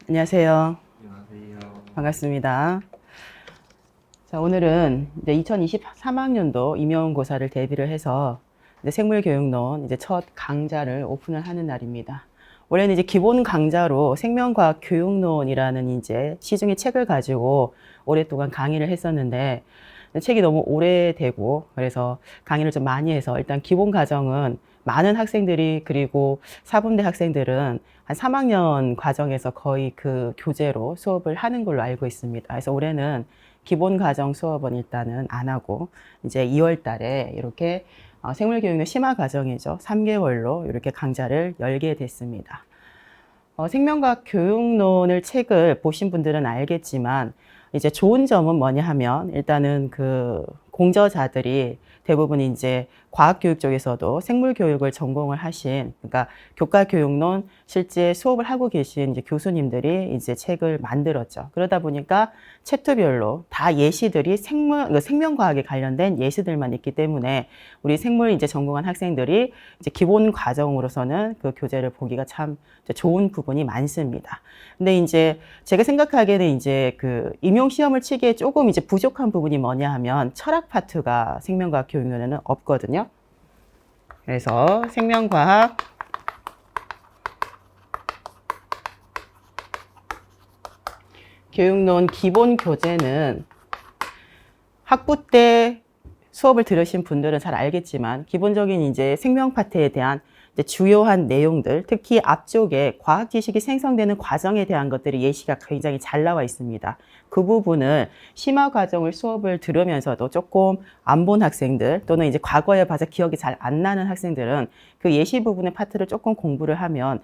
안녕하세요. 안녕하세요. 반갑습니다. 자, 오늘은 이제 2023학년도 임용고사를 대비를 해서 이제 생물교육론 이제 첫 강좌를 오픈을 하는 날입니다. 원래는 이제 기본 강좌로 생명과학 교육론이라는 이제 시중의 책을 가지고 오랫동안 강의를 했었는데 책이 너무 오래되고 그래서 강의를 좀 많이 해서 일단 기본 과정은 많은 학생들이 그리고 사범대 학생들은 한 3학년 과정에서 거의 그 교재로 수업을 하는 걸로 알고 있습니다. 그래서 올해는 기본 과정 수업은 일단은 안 하고 이제 2월 달에 이렇게 생물교육의 심화 과정이죠. 3개월로 이렇게 강좌를 열게 됐습니다. 생명과학 교육론을 책을 보신 분들은 알겠지만 이제 좋은 점은 뭐냐 하면 일단은 그 공저자들이 대부분 이제 과학교육 쪽에서도 생물교육을 전공을 하신 그러니까 교과교육론 실제 수업을 하고 계신 이제 교수님들이 이제 책을 만들었죠. 그러다 보니까 챕터별로 다 예시들이 생명과학에 관련된 예시들만 있기 때문에 우리 생물 이제 전공한 학생들이 이제 기본 과정으로서는 그 교재를 보기가 참 좋은 부분이 많습니다. 근데 이제 제가 생각하기에는 이제 그 임용 시험을 치기에 조금 이제 부족한 부분이 뭐냐 하면 철학 파트가 생명과학 교육론에는 없거든요. 그래서 생명과학 교육론 기본 교재는 학부 때 수업을 들으신 분들은 잘 알겠지만 기본적인 이제 생명 파트에 대한 이제 주요한 내용들, 특히 앞쪽에 과학 지식이 생성되는 과정에 대한 것들이 예시가 굉장히 잘 나와 있습니다. 그 부분을 심화 과정을 수업을 들으면서도 조금 안 본 학생들 또는 이제 과거에 봐서 기억이 잘 안 나는 학생들은 그 예시 부분의 파트를 조금 공부를 하면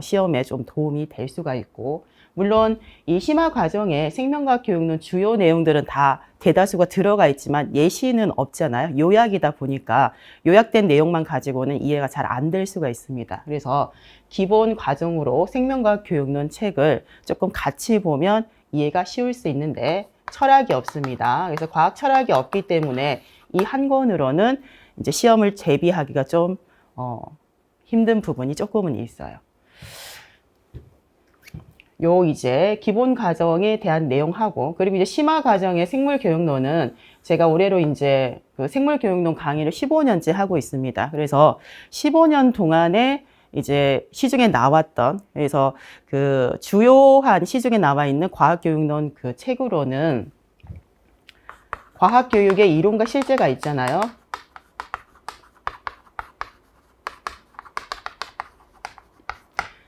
시험에 좀 도움이 될 수가 있고 물론 이 심화 과정에 생명과학 교육론 주요 내용들은 다 대다수가 들어가 있지만 예시는 없잖아요. 요약이다 보니까 요약된 내용만 가지고는 이해가 잘 안 될 수가 있습니다. 그래서 기본 과정으로 생명과학 교육론 책을 조금 같이 보면 이해가 쉬울 수 있는데 철학이 없습니다. 그래서 과학 철학이 없기 때문에 이 한 권으로는 이제 시험을 대비하기가 좀 힘든 부분이 조금은 있어요. 요 이제 기본 과정에 대한 내용하고 그리고 이제 심화 과정의 생물교육론은 제가 올해로 이제 그 생물교육론 강의를 15년째 하고 있습니다. 그래서 15년 동안에 이제 시중에 나왔던 그래서 그 주요한 시중에 나와 있는 과학교육론 그 책으로는 과학교육의 이론과 실제가 있잖아요.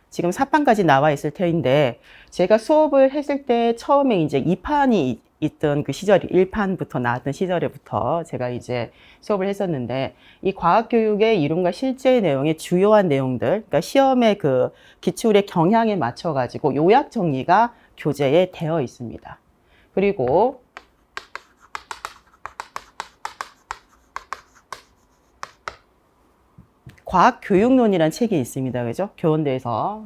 지금 4판까지 나와 있을 터인데 제가 수업을 했을 때 처음에 이제 2판이 있던 그 시절 1판부터 나왔던 시절에부터 제가 이제 수업을 했었는데 이 과학교육의 이론과 실제 내용의 주요한 내용들 그러니까 시험의 그 기출의 경향에 맞춰 가지고 요약 정리가 교재에 되어 있습니다. 그리고 과학교육론이라는 책이 있습니다. 그죠? 교원대에서.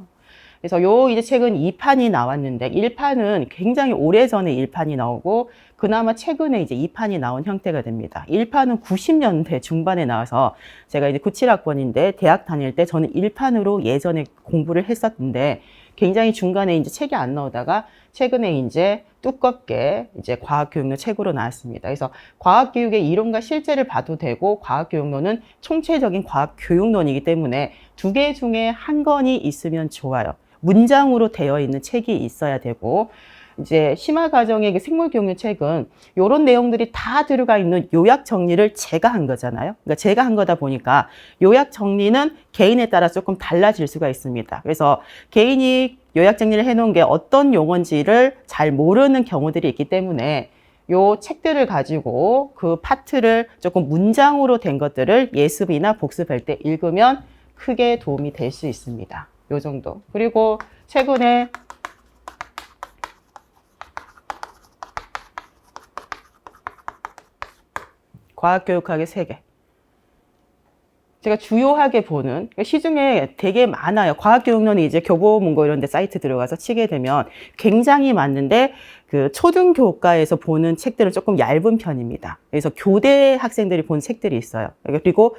그래서 요 이제 책은 2판이 나왔는데 1판은 굉장히 오래전에 1판이 나오고 그나마 최근에 이제 2판이 나온 형태가 됩니다. 1판은 90년대 중반에 나와서 제가 이제 97학번인데 대학 다닐 때 저는 1판으로 예전에 공부를 했었는데 굉장히 중간에 이제 책이 안 나오다가 최근에 이제 두껍게 이제 과학교육론 책으로 나왔습니다. 그래서 과학교육의 이론과 실제를 봐도 되고 과학교육론은 총체적인 과학교육론이기 때문에 두 개 중에 한 권이 있으면 좋아요. 문장으로 되어 있는 책이 있어야 되고 이제 심화 과정의 생물교육론 책은 이런 내용들이 다 들어가 있는 요약 정리를 제가 한 거잖아요. 그러니까 제가 한 거다 보니까 요약 정리는 개인에 따라 조금 달라질 수가 있습니다. 그래서 개인이 요약 정리를 해놓은 게 어떤 용어인지를 잘 모르는 경우들이 있기 때문에 요 책들을 가지고 그 파트를 조금 문장으로 된 것들을 예습이나 복습할 때 읽으면 크게 도움이 될 수 있습니다. 요 정도. 그리고 최근에 과학교육학의 세계. 제가 주요하게 보는, 그러니까 시중에 되게 많아요. 과학교육론이 이제 교보문고 이런 데 사이트 들어가서 치게 되면 굉장히 많은데, 그 초등교과에서 보는 책들은 조금 얇은 편입니다. 그래서 교대 학생들이 본 책들이 있어요. 그리고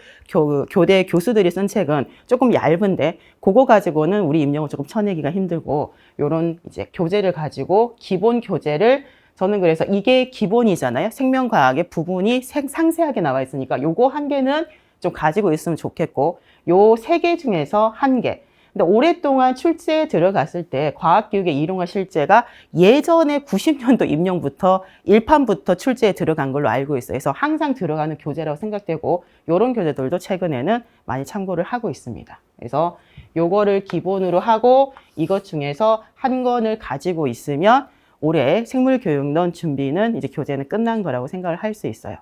교대 교수들이 쓴 책은 조금 얇은데, 그거 가지고는 우리 임용을 조금 쳐내기가 힘들고, 요런 이제 교재를 가지고 기본 교재를, 저는 그래서 이게 기본이잖아요. 생명과학의 부분이 상세하게 나와 있으니까 요거 한 개는 좀 가지고 있으면 좋겠고, 요 세 개 중에서 한 개. 근데 오랫동안 출제에 들어갔을 때 과학교육의 이론과 실제가 예전에 90년도 임용부터 1판부터 출제에 들어간 걸로 알고 있어요. 그래서 항상 들어가는 교재라고 생각되고, 요런 교재들도 최근에는 많이 참고를 하고 있습니다. 그래서 요거를 기본으로 하고 이것 중에서 한 권을 가지고 있으면 올해 생물교육론 준비는 이제 교재는 끝난 거라고 생각을 할 수 있어요.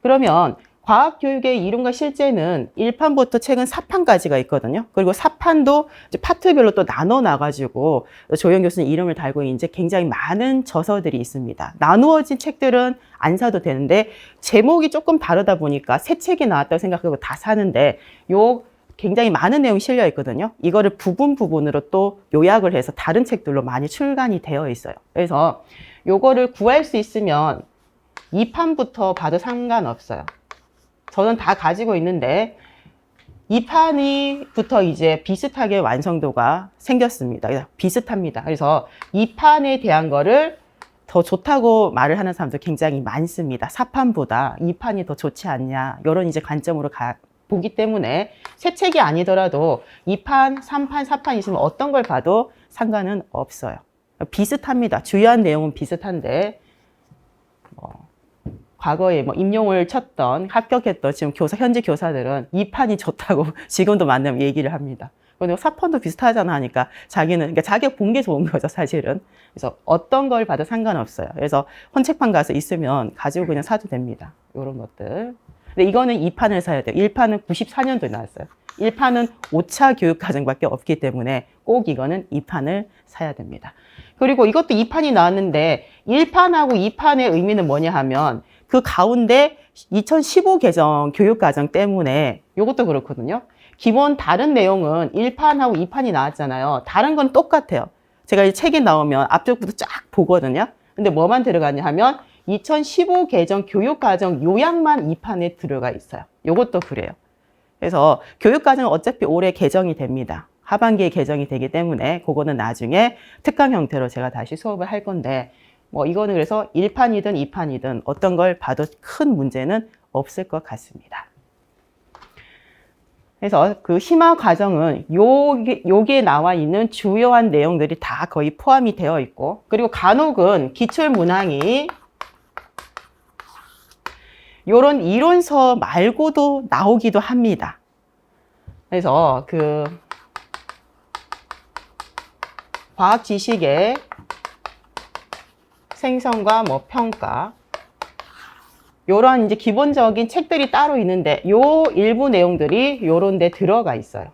그러면 과학교육의 이론과 실제는 1판부터 최근 4판까지가 있거든요. 그리고 4판도 파트별로 또 나눠 놔가지고 조영 교수님 이름을 달고 이제 굉장히 많은 저서들이 있습니다. 나누어진 책들은 안 사도 되는데 제목이 조금 다르다 보니까 새 책이 나왔다고 생각하고 다 사는데, 요 굉장히 많은 내용이 실려 있거든요. 이거를 부분으로 또 요약을 해서 다른 책들로 많이 출간이 되어 있어요. 그래서 요거를 구할 수 있으면 2판부터 봐도 상관없어요. 저는 다 가지고 있는데 2판부터 이제 비슷하게 완성도가 생겼습니다. 비슷합니다. 그래서 2판에 대한 거를 더 좋다고 말을 하는 사람도 굉장히 많습니다. 4판보다 2판이 더 좋지 않냐, 이런 이제 관점으로 보기 때문에 새 책이 아니더라도 2판, 3판, 4판 있으면 어떤 걸 봐도 상관은 없어요. 비슷합니다. 주요한 내용은 비슷한데, 과거에 임용을 쳤던, 합격했던 지금 현재 교사들은 2판이 좋다고 지금도 만나면 얘기를 합니다. 근데 4판도 비슷하잖아 하니까 그러니까 자기가 본 게 좋은 거죠, 사실은. 그래서 어떤 걸 봐도 상관없어요. 그래서 헌책판 가서 있으면 가지고 그냥 사도 됩니다. 이런 것들. 근데 이거는 2판을 사야 돼요. 1판은 94년도에 나왔어요. 1판은 5차 교육과정밖에 없기 때문에 꼭 이거는 2판을 사야 됩니다. 그리고 이것도 2판이 나왔는데 1판하고 2판의 의미는 뭐냐 하면, 그 가운데 2015 개정 교육과정 때문에 이것도 그렇거든요. 기본 다른 내용은 1판하고 2판이 나왔잖아요. 다른 건 똑같아요. 제가 이 책이 나오면 앞쪽부터 쫙 보거든요. 근데 뭐만 들어가냐 하면 2015 개정 교육과정 요약만 2판에 들어가 있어요. 이것도 그래요. 그래서 교육과정은 어차피 올해 개정이 됩니다. 하반기에 개정이 되기 때문에 그거는 나중에 특강 형태로 제가 다시 수업을 할 건데, 이거는 그래서 1판이든 2판이든 어떤 걸 봐도 큰 문제는 없을 것 같습니다. 그래서 그 심화 과정은 요게 나와 있는 주요한 내용들이 다 거의 포함이 되어 있고, 그리고 간혹은 기출 문항이 요런 이론서 말고도 나오기도 합니다. 그래서 그 과학 지식의 생성과 평가, 요런 이제 기본적인 책들이 따로 있는데 요 일부 내용들이 요런 데 들어가 있어요.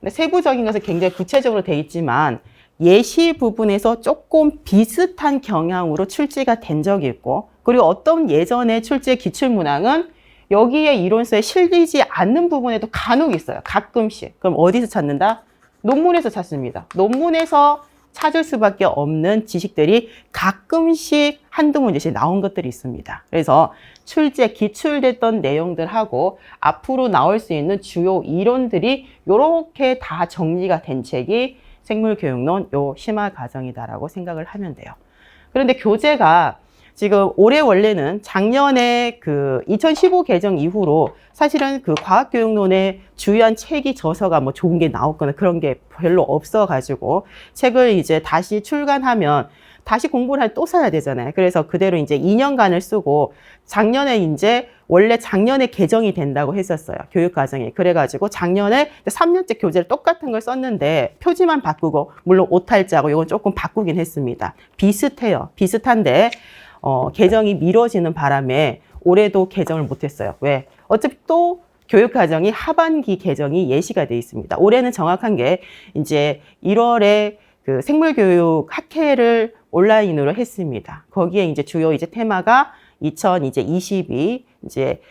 근데 세부적인 것은 굉장히 구체적으로 돼 있지만 예시 부분에서 조금 비슷한 경향으로 출제가 된 적이 있고, 그리고 어떤 예전에 출제 기출문항은 여기에 이론서에 실리지 않는 부분에도 간혹 있어요. 가끔씩. 그럼 어디서 찾는다? 논문에서 찾습니다. 논문에서 찾을 수밖에 없는 지식들이 가끔씩 한두 문제씩 나온 것들이 있습니다. 그래서 출제, 기출됐던 내용들하고 앞으로 나올 수 있는 주요 이론들이 이렇게 다 정리가 된 책이 생물교육론 요 심화 과정이다라고 생각을 하면 돼요. 그런데 교재가 지금 올해 원래는 작년에 그 2015 개정 이후로 사실은 그 과학교육론의 주요한 책이 저서가 좋은 게 나왔거나 그런 게 별로 없어가지고 책을 이제 다시 출간하면 다시 공부를 할 또 사야 되잖아요. 그래서 그대로 이제 2년간을 쓰고 작년에 이제 원래 작년에 개정이 된다고 했었어요. 교육과정이. 그래가지고 작년에 3년째 교재를 똑같은 걸 썼는데 표지만 바꾸고, 물론 오탈자고 이건 조금 바꾸긴 했습니다. 비슷해요. 비슷한데 개정이 미뤄지는 바람에 올해도 개정을 못했어요. 왜? 어차피 또 교육과정이 하반기 개정이 예시가 돼 있습니다. 올해는 정확한 게 이제 1월에 그 생물교육 학회를 온라인으로 했습니다. 거기에 이제 주요 이제 테마가 2022 이제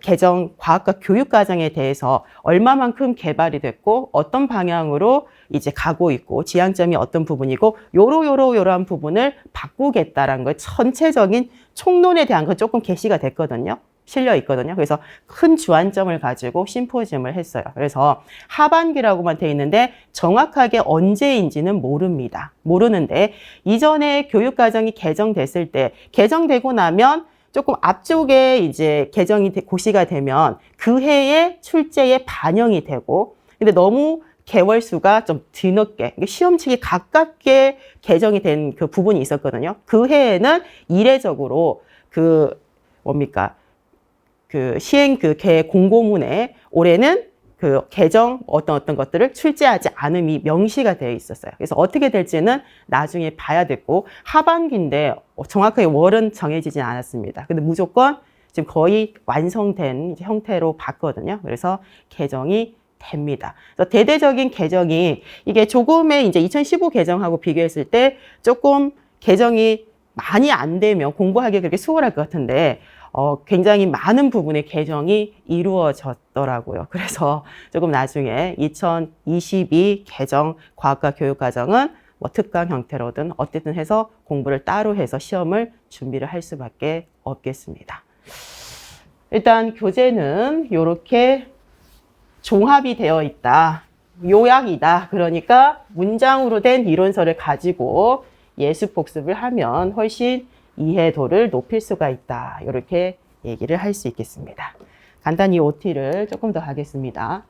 개정 과학과 교육 과정에 대해서 얼마만큼 개발이 됐고 어떤 방향으로 이제 가고 있고 지향점이 어떤 부분이고 요러한 부분을 바꾸겠다라는 거 전체적인 총론에 대한 건 조금 게시가 됐거든요. 실려 있거든요. 그래서 큰 주안점을 가지고 심포지엄을 했어요. 그래서 하반기라고만 돼 있는데 정확하게 언제인지는 모릅니다. 모르는데 이전에 교육과정이 개정됐을 때 개정되고 나면 조금 앞쪽에 이제 개정이 고시가 되면 그 해의 출제에 반영이 되고 근데 너무 개월수가 좀 뒤늦게 시험치기 가깝게 개정이 된 그 부분이 있었거든요. 그 해에는 이례적으로 그 시행 개 공고문에 올해는 그 개정 어떤 것들을 출제하지 않음이 명시가 되어 있었어요. 그래서 어떻게 될지는 나중에 봐야 됐고 하반기인데 정확하게 월은 정해지진 않았습니다. 근데 무조건 지금 거의 완성된 형태로 봤거든요. 그래서 개정이 됩니다. 그래서 대대적인 개정이 이게 조금의 이제 2015 개정하고 비교했을 때 조금 개정이 많이 안 되면 공부하기 그렇게 수월할 것 같은데 굉장히 많은 부분의 개정이 이루어졌더라고요. 그래서 조금 나중에 2022 개정 과학과 교육과정은 뭐 특강 형태로든 어쨌든 해서 공부를 따로 해서 시험을 준비를 할 수밖에 없겠습니다. 일단 교재는 이렇게 종합이 되어 있다. 요약이다. 그러니까 문장으로 된 이론서를 가지고 예습 복습을 하면 훨씬 이해도를 높일 수가 있다. 이렇게 얘기를 할 수 있겠습니다. 간단히 OT를 조금 더 하겠습니다.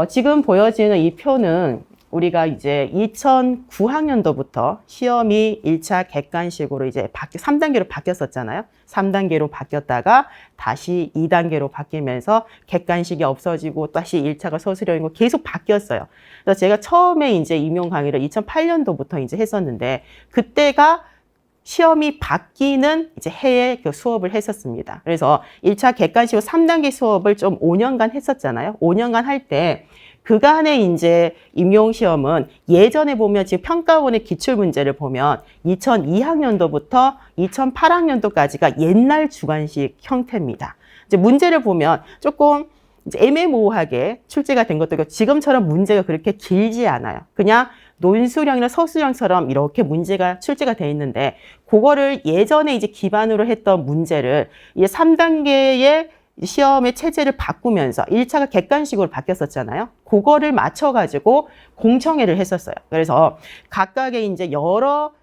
지금 보여지는 이 표는 우리가 이제 2009학년도부터 시험이 1차 객관식으로 이제 3단계로 바뀌었었잖아요. 3단계로 바뀌었다가 다시 2단계로 바뀌면서 객관식이 없어지고 다시 1차가 서술형이고 계속 바뀌었어요. 그래서 제가 처음에 이제 임용 강의를 2008년도부터 이제 했었는데 그때가 시험이 바뀌는 이제 해에 그 수업을 했었습니다. 그래서 1차 객관식으로 3단계 수업을 좀 5년간 했었잖아요. 5년간 할 때 그간의 이제 임용시험은 예전에 보면 지금 평가원의 기출문제를 보면 2002학년도부터 2008학년도까지가 옛날 주관식 형태입니다. 이제 문제를 보면 조금 이제 애매모호하게 출제가 된 것도 있고 지금처럼 문제가 그렇게 길지 않아요. 그냥 논술형이나 서술형처럼 이렇게 문제가 출제가 돼 있는데 그거를 예전에 이제 기반으로 했던 문제를 이제 3단계의 시험의 체제를 바꾸면서 1차가 객관식으로 바뀌었었잖아요. 그거를 맞춰가지고 공청회를 했었어요. 그래서 각각의 이제 여러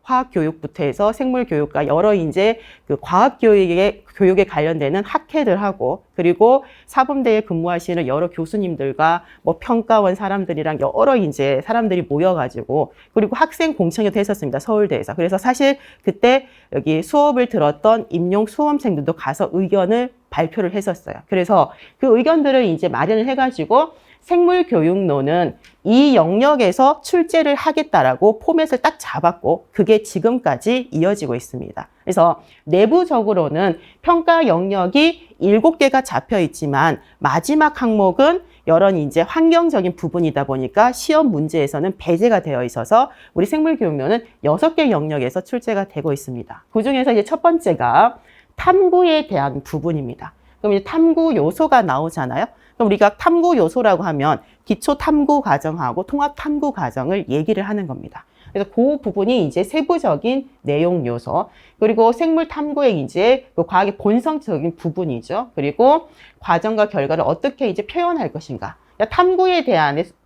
화학교육부터 해서 생물교육과 여러 이제 그 과학교육에 관련되는 학회들하고 그리고 사범대에 근무하시는 여러 교수님들과 평가원 사람들이랑 여러 이제 사람들이 모여가지고 그리고 학생 공청회도 했었습니다. 서울대에서. 그래서 사실 그때 여기 수업을 들었던 임용 수험생들도 가서 의견을 발표를 했었어요. 그래서 그 의견들을 이제 마련을 해가지고 생물교육론은 이 영역에서 출제를 하겠다라고 포맷을 딱 잡았고 그게 지금까지 이어지고 있습니다. 그래서 내부적으로는 평가 영역이 7개가 잡혀 있지만 마지막 항목은 여러 이제 환경적인 부분이다 보니까 시험 문제에서는 배제가 되어 있어서 우리 생물교육론은 6개 영역에서 출제가 되고 있습니다. 그중에서 이제 첫 번째가 탐구에 대한 부분입니다. 그럼 이제 탐구 요소가 나오잖아요. 그럼 우리가 탐구 요소라고 하면 기초 탐구 과정하고 통합 탐구 과정을 얘기를 하는 겁니다. 그래서 그 부분이 이제 세부적인 내용 요소, 그리고 생물 탐구의 이제 그 과학의 본성적인 부분이죠. 그리고 과정과 결과를 어떻게 이제 표현할 것인가. 탐구에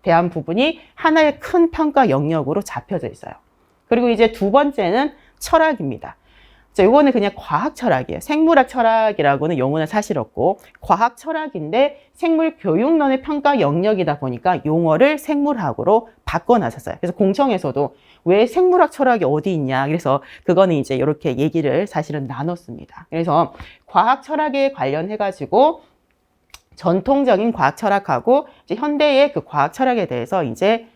대한 부분이 하나의 큰 평가 영역으로 잡혀져 있어요. 그리고 이제 두 번째는 철학입니다. 이거는 그냥 과학 철학이에요. 생물학 철학이라고는 용어는 사실 없고 과학 철학인데 생물 교육론의 평가 영역이다 보니까 용어를 생물학으로 바꿔놨었어요. 그래서 공청에서도 왜 생물학 철학이 어디 있냐. 그래서 그거는 이제 이렇게 얘기를 사실은 나눴습니다. 그래서 과학 철학에 관련해가지고 전통적인 과학 철학하고 이제 현대의 그 과학 철학에 대해서 이제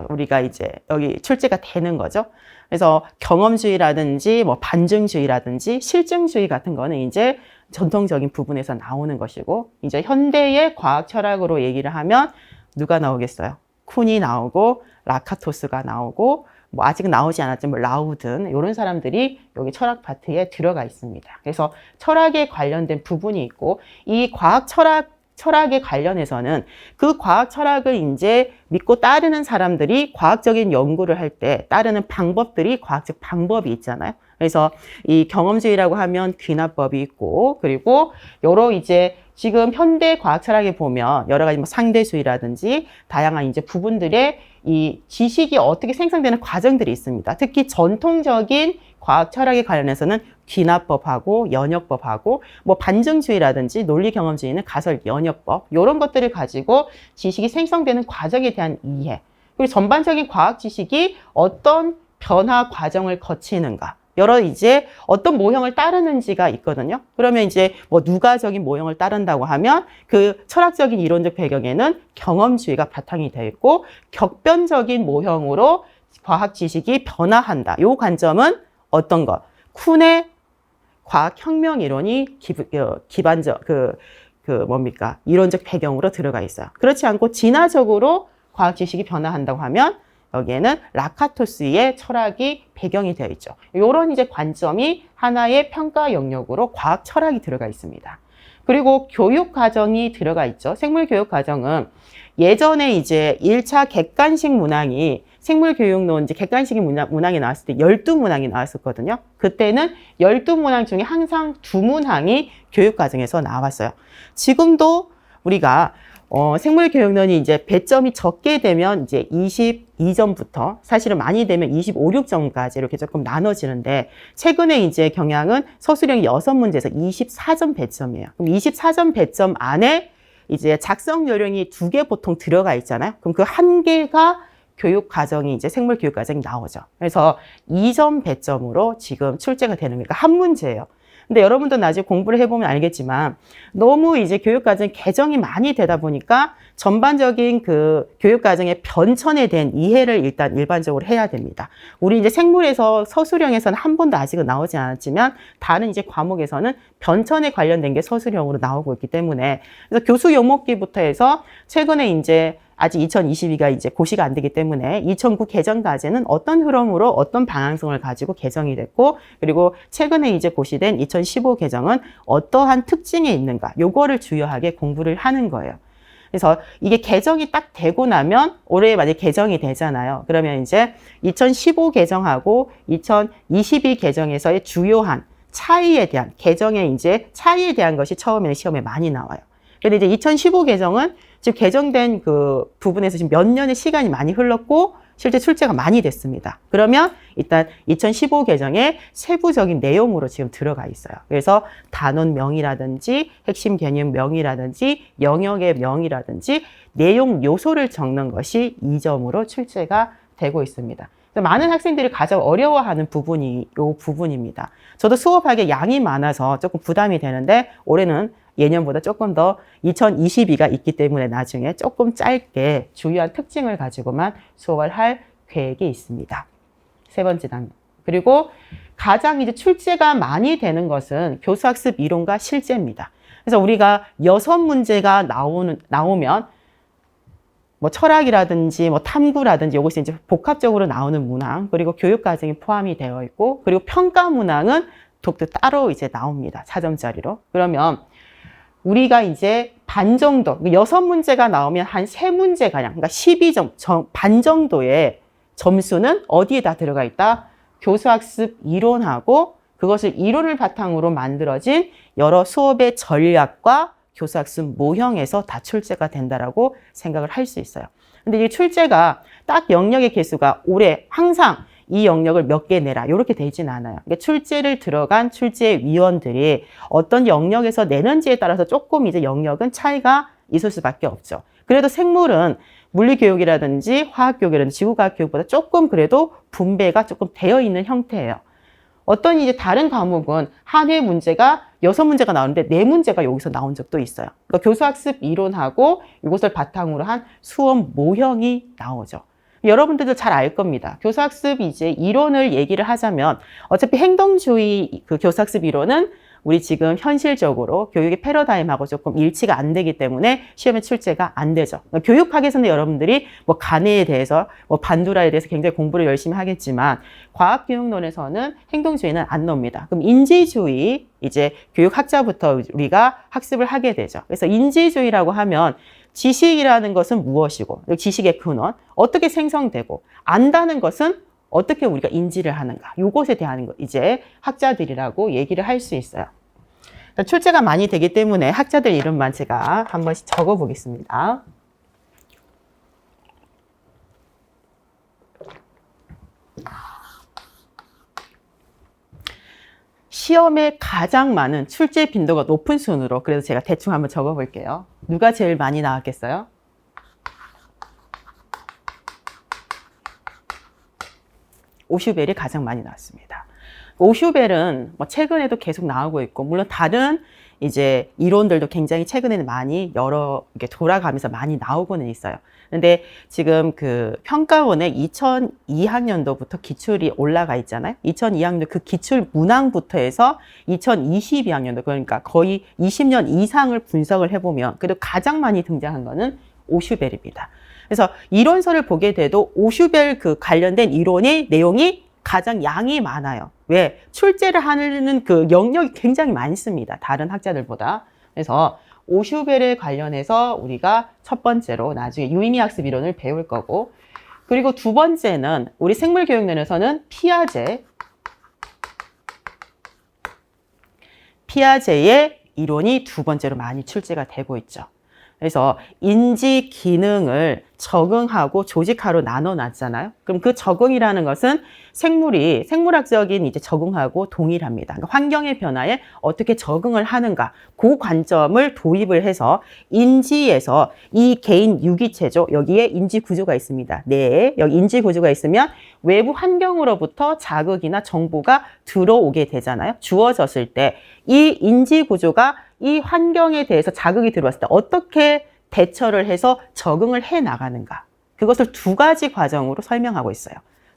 우리가 이제 여기 출제가 되는 거죠. 그래서 경험주의라든지 반증주의라든지 실증주의 같은 거는 이제 전통적인 부분에서 나오는 것이고 이제 현대의 과학 철학으로 얘기를 하면 누가 나오겠어요? 쿤이 나오고 라카토스가 나오고 뭐 아직은 나오지 않았지만 뭐 라우든 이런 사람들이 여기 철학 파트에 들어가 있습니다. 그래서 철학에 관련된 부분이 있고 이 과학 철학에 관련해서는 그 과학 철학을 이제 믿고 따르는 사람들이 과학적인 연구를 할 때 따르는 방법들이 과학적 방법이 있잖아요. 그래서 이 경험주의라고 하면 귀납법이 있고, 그리고 여러 이제 지금 현대 과학 철학에 보면 여러 가지 뭐 상대주의라든지 다양한 이제 부분들의 이 지식이 어떻게 생성되는 과정들이 있습니다. 특히 전통적인 과학 철학에 관련해서는 귀납법하고 연역법하고 뭐 반증주의라든지 논리 경험주의는 가설 연역법 이런 것들을 가지고 지식이 생성되는 과정에 대한 이해, 그리고 전반적인 과학 지식이 어떤 변화 과정을 거치는가, 여러 이제 어떤 모형을 따르는지가 있거든요. 그러면 이제 뭐 누가적인 모형을 따른다고 하면 그 철학적인 이론적 배경에는 경험주의가 바탕이 되어 있고, 격변적인 모형으로 과학 지식이 변화한다. 요 관점은 어떤 것? 쿤의 과학혁명 이론이 기반적 뭡니까? 이론적 배경으로 들어가 있어요. 그렇지 않고 진화적으로 과학 지식이 변화한다고 하면 여기에는 라카토스의 철학이 배경이 되어 있죠. 이런 이제 관점이 하나의 평가 영역으로 과학 철학이 들어가 있습니다. 그리고 교육 과정이 들어가 있죠. 생물 교육 과정은 예전에 이제 1차 객관식 문항이 생물교육론 이제 객관식 문항이 나왔을 때 12문항이 나왔었거든요. 그때는 12문항 중에 항상 2문항이 교육 과정에서 나왔어요. 지금도 우리가 생물교육론이 이제 배점이 적게 되면 이제 22점부터 사실은 많이 되면 25, 6점까지 이렇게 조금 나눠지는데, 최근에 이제 경향은 서술형 6문제에서 24점 배점이에요. 그럼 24점 배점 안에 이제 작성 요령이 2개 보통 들어가 있잖아요. 그럼 그 1개가 교육 과정이 이제 생물 교육 과정이 나오죠. 그래서 2점 배점으로 지금 출제가 되는 거니까 한 문제예요. 근데 여러분도 나중에 공부를 해보면 알겠지만 너무 이제 교육 과정 개정이 많이 되다 보니까 전반적인 그 교육 과정의 변천에 대한 이해를 일단 일반적으로 해야 됩니다. 우리 이제 생물에서 서술형에서는 한 번도 아직은 나오지 않았지만 다른 이제 과목에서는 변천에 관련된 게 서술형으로 나오고 있기 때문에, 그래서 교수 용목기부터 해서 최근에 이제 아직 2022가 이제 고시가 안 되기 때문에 2009 개정 과제는 어떤 흐름으로 어떤 방향성을 가지고 개정이 됐고, 그리고 최근에 이제 고시된 2015 개정은 어떠한 특징이 있는가, 요거를 주요하게 공부를 하는 거예요. 그래서 이게 개정이 딱 되고 나면 올해 만약에 개정이 되잖아요. 그러면 이제 2015 개정하고 2022 개정에서의 주요한 차이에 대한, 개정의 이제 차이에 대한 것이 처음에는 시험에 많이 나와요. 근데 이제 2015 개정은 지금 개정된 그 부분에서 지금 몇 년의 시간이 많이 흘렀고 실제 출제가 많이 됐습니다. 그러면 일단 2015 개정의 세부적인 내용으로 지금 들어가 있어요. 그래서 단원명이라든지 핵심 개념명이라든지 영역의 명이라든지 내용 요소를 적는 것이 2점으로 출제가 되고 있습니다. 많은 학생들이 가장 어려워하는 부분이 이 부분입니다. 저도 수업하기에 양이 많아서 조금 부담이 되는데 올해는 예년보다 조금 더 2022가 있기 때문에 나중에 조금 짧게 주요한 특징을 가지고만 수업을 할 계획이 있습니다. 세 번째 단계. 그리고 가장 이제 출제가 많이 되는 것은 교수학습 이론과 실제입니다. 그래서 우리가 6문제가 나오면 뭐 철학이라든지 뭐 탐구라든지 이것이 이제 복합적으로 나오는 문항, 그리고 교육 과정이 포함이 되어 있고, 그리고 평가 문항은 독특 따로 이제 나옵니다. 4점짜리로. 그러면 우리가 이제 반 정도, 6문제가 나오면 한 3문제가량, 그러니까 12점, 반 정도의 점수는 어디에 다 들어가 있다? 교수학습 이론하고 그것을 이론을 바탕으로 만들어진 여러 수업의 전략과 교수학습 모형에서 다 출제가 된다라고 생각을 할 수 있어요. 근데 이 출제가 딱 영역의 개수가 올해 항상 이 영역을 몇 개 내라 이렇게 되진 않아요. 그러니까 출제를 들어간 출제위원들이 어떤 영역에서 내는지에 따라서 조금 이제 영역은 차이가 있을 수밖에 없죠. 그래도 생물은 물리교육이라든지 화학교육이라든지 지구과학교육보다 조금 그래도 분배가 조금 되어 있는 형태예요. 어떤 이제 다른 과목은 한 회 문제가 6문제가 나오는데 4문제가 여기서 나온 적도 있어요. 그러니까 교수학습 이론하고 이것을 바탕으로 한 수업 모형이 나오죠. 여러분들도 잘 알 겁니다. 교수학습 이제 이론을 얘기를 하자면 어차피 행동주의 그 교수학습 이론은 우리 지금 현실적으로 교육의 패러다임하고 조금 일치가 안 되기 때문에 시험에 출제가 안 되죠. 교육학에서는 여러분들이 뭐 간해에 대해서, 뭐 반두라에 대해서 굉장히 공부를 열심히 하겠지만 과학교육론에서는 행동주의는 안 나옵니다. 그럼 인지주의, 이제 교육학자부터 우리가 학습을 하게 되죠. 그래서 인지주의라고 하면 지식이라는 것은 무엇이고, 지식의 근원, 어떻게 생성되고, 안다는 것은 어떻게 우리가 인지를 하는가. 이것에 대한 거 이제 학자들이라고 얘기를 할 수 있어요. 출제가 많이 되기 때문에 학자들 이름만 제가 한 번씩 적어 보겠습니다. 시험에 가장 많은 출제 빈도가 높은 순으로, 그래서 제가 대충 한번 적어 볼게요. 누가 제일 많이 나왔겠어요? 오슈벨이 가장 많이 나왔습니다. 오슈벨은 뭐 최근에도 계속 나오고 있고, 물론 다른 이제 이론들도 굉장히 최근에는 많이 여러 이렇게 돌아가면서 많이 나오고는 있어요. 근데 지금 그 평가원에 2002학년도부터 기출이 올라가 있잖아요. 2002학년도 그 기출 문항부터 해서 2022학년도, 그러니까 거의 20년 이상을 분석을 해보면 그래도 가장 많이 등장한 거는 오슈벨입니다. 그래서 이론서를 보게 돼도 오슈벨 그 관련된 이론의 내용이 가장 양이 많아요. 왜? 출제를 하는 그 영역이 굉장히 많습니다. 다른 학자들보다. 그래서 오슈벨에 관련해서 우리가 첫 번째로 나중에 유의미 학습 이론을 배울 거고, 그리고 두 번째는 우리 생물교육론에서는 피아제의 이론이 두 번째로 많이 출제가 되고 있죠. 그래서 인지 기능을 적응하고 조직하로 나눠 놨잖아요. 그럼 그 적응이라는 것은 생물학적인 이제 적응하고 동일합니다. 그러니까 환경의 변화에 어떻게 적응을 하는가, 그 관점을 도입을 해서 인지에서 이 개인 유기체조, 여기에 인지 구조가 있습니다. 네, 여기 인지 구조가 있으면 외부 환경으로부터 자극이나 정보가 들어오게 되잖아요. 주어졌을 때 이 인지 구조가 이 환경에 대해서 자극이 들어왔을 때 어떻게 대처를 해서 적응을 해 나가는가. 그것을 두 가지 과정으로 설명하고 있어요.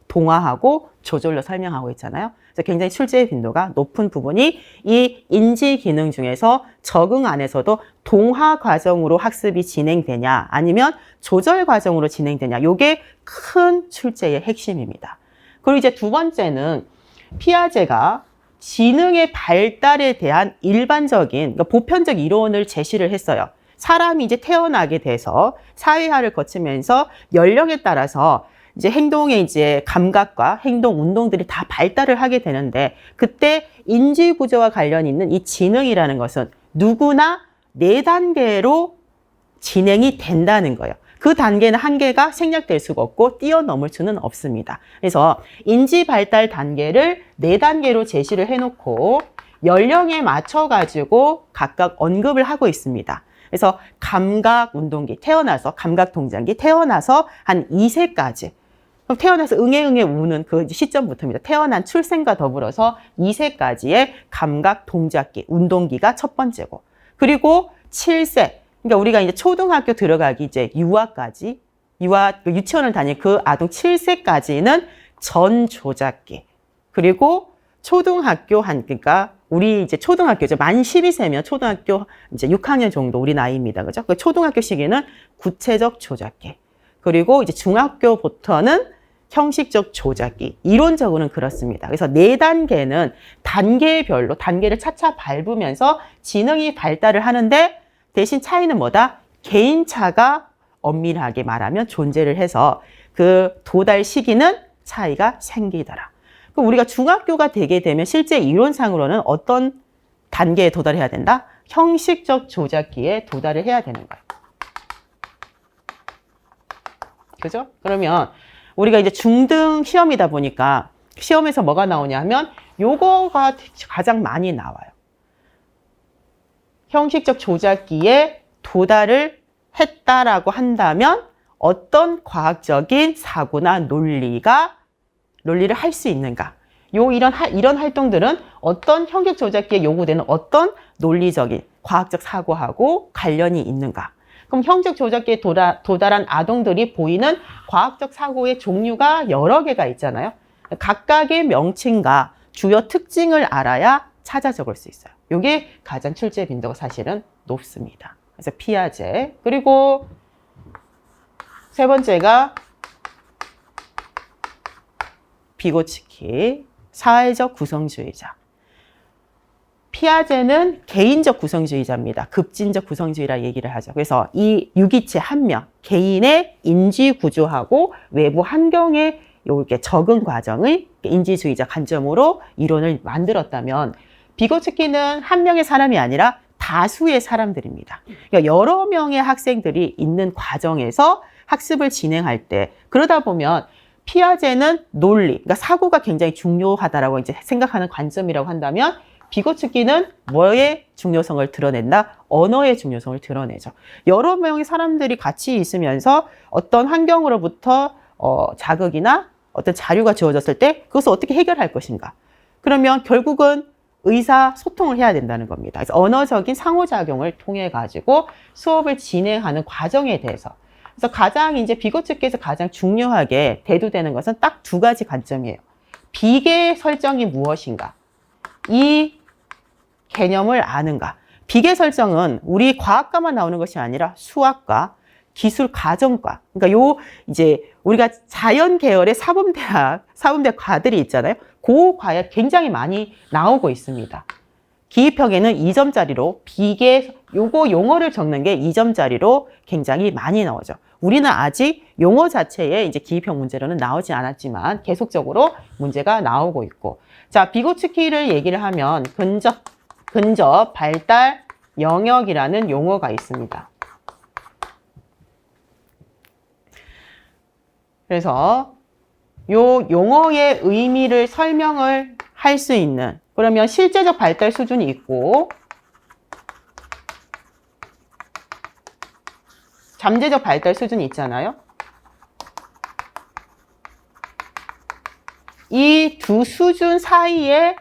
동화하고 조절로 설명하고 있잖아요. 그래서 굉장히 출제 빈도가 높은 부분이 이 인지 기능 중에서 적응 안에서도 동화 과정으로 학습이 진행되냐 아니면 조절 과정으로 진행되냐. 이게 큰 출제의 핵심입니다. 그리고 이제 두 번째는 피아제가 지능의 발달에 대한 일반적인, 그러니까 보편적 이론을 제시를 했어요. 사람이 이제 태어나게 돼서 사회화를 거치면서 연령에 따라서 이제 행동의 이제 감각과 행동, 운동들이 다 발달을 하게 되는데, 그때 인지 구조와 관련 있는 이 지능이라는 것은 누구나 4단계로 진행이 된다는 거예요. 그 단계는 한계가 생략될 수가 없고 뛰어넘을 수는 없습니다. 그래서 인지 발달 단계를 4단계로 제시를 해놓고 연령에 맞춰가지고 각각 언급을 하고 있습니다. 그래서 감각 운동기, 태어나서 감각 동작기, 태어나서 한 2세까지, 태어나서 응애응애 우는 그 시점부터입니다. 태어난 출생과 더불어서 2세까지의 감각 동작기, 운동기가 첫 번째고, 그리고 7세, 그러니까 우리가 이제 초등학교 들어가기 이제 유아까지, 유치원을 다닐 그 아동 7세까지는 전 조작기, 그리고 초등학교 그러니까 우리 이제 초등학교죠. 만 12세면 초등학교 이제 6학년 정도 우리 나이입니다. 그죠? 그 초등학교 시기는 구체적 조작기. 그리고 이제 중학교부터는 형식적 조작기. 이론적으로는 그렇습니다. 그래서 4단계는 단계별로 단계를 차차 밟으면서 지능이 발달을 하는데, 대신 차이는 뭐다? 개인차가 엄밀하게 말하면 존재를 해서 그 도달 시기는 차이가 생기더라. 그럼 우리가 중학교가 되게 되면 실제 이론상으로는 어떤 단계에 도달해야 된다? 형식적 조작기에 도달을 해야 되는 거예요. 그죠? 그러면 우리가 이제 중등 시험이다 보니까 시험에서 뭐가 나오냐 하면 요거가 가장 많이 나와요. 형식적 조작기에 도달을 했다라고 한다면 어떤 과학적인 사고나 논리를 할 수 있는가? 이런 활동들은 어떤 형식 조작기에 요구되는 어떤 논리적인 과학적 사고하고 관련이 있는가? 그럼 형식 조작기에 도달한 아동들이 보이는 과학적 사고의 종류가 여러 개가 있잖아요. 각각의 명칭과 주요 특징을 알아야 찾아 적을 수 있어요. 이게 가장 출제 빈도가 사실은 높습니다. 그래서 피아제. 그리고 세 번째가 비고츠키, 사회적 구성주의자. 피아제는 개인적 구성주의자입니다. 급진적 구성주의라 얘기를 하죠. 그래서 이 유기체 한 명, 개인의 인지 구조하고 외부 환경에 이렇게 적응 과정의 인지주의자 관점으로 이론을 만들었다면, 비고츠키는 한 명의 사람이 아니라 다수의 사람들입니다. 그러니까 여러 명의 학생들이 있는 과정에서 학습을 진행할 때, 그러다 보면 피아제는 논리, 그러니까 사고가 굉장히 중요하다라고 이제 생각하는 관점이라고 한다면, 비고츠키는 뭐의 중요성을 드러낸다? 언어의 중요성을 드러내죠. 여러 명의 사람들이 같이 있으면서 어떤 환경으로부터 자극이나 어떤 자료가 주어졌을 때 그것을 어떻게 해결할 것인가? 그러면 결국은 의사소통을 해야 된다는 겁니다. 그래서 언어적인 상호작용을 통해 가지고 수업을 진행하는 과정에 대해서. 그래서 가장 이제 비고츠키에서 가장 중요하게 대두되는 것은 딱 두 가지 관점이에요. 비계 설정이 무엇인가? 이 개념을 아는가? 비계 설정은 우리 과학과만 나오는 것이 아니라 수학과, 기술 과정과, 그러니까 이제 우리가 자연 계열의 사범대과들이 있잖아요. 그 과에 굉장히 많이 나오고 있습니다. 기입형에는 2점짜리로 비계, 요거 용어를 적는 게 2점짜리로 굉장히 많이 나오죠. 우리는 아직 용어 자체에 이제 기입형 문제로는 나오지 않았지만 계속적으로 문제가 나오고 있고. 자, 비고츠키를 얘기를 하면 근접 발달 영역이라는 용어가 있습니다. 그래서 요 용어의 의미를 설명을 할 수 있는, 그러면 실제적 발달 수준이 있고 잠재적 발달 수준이 있잖아요. 이 두 수준 사이에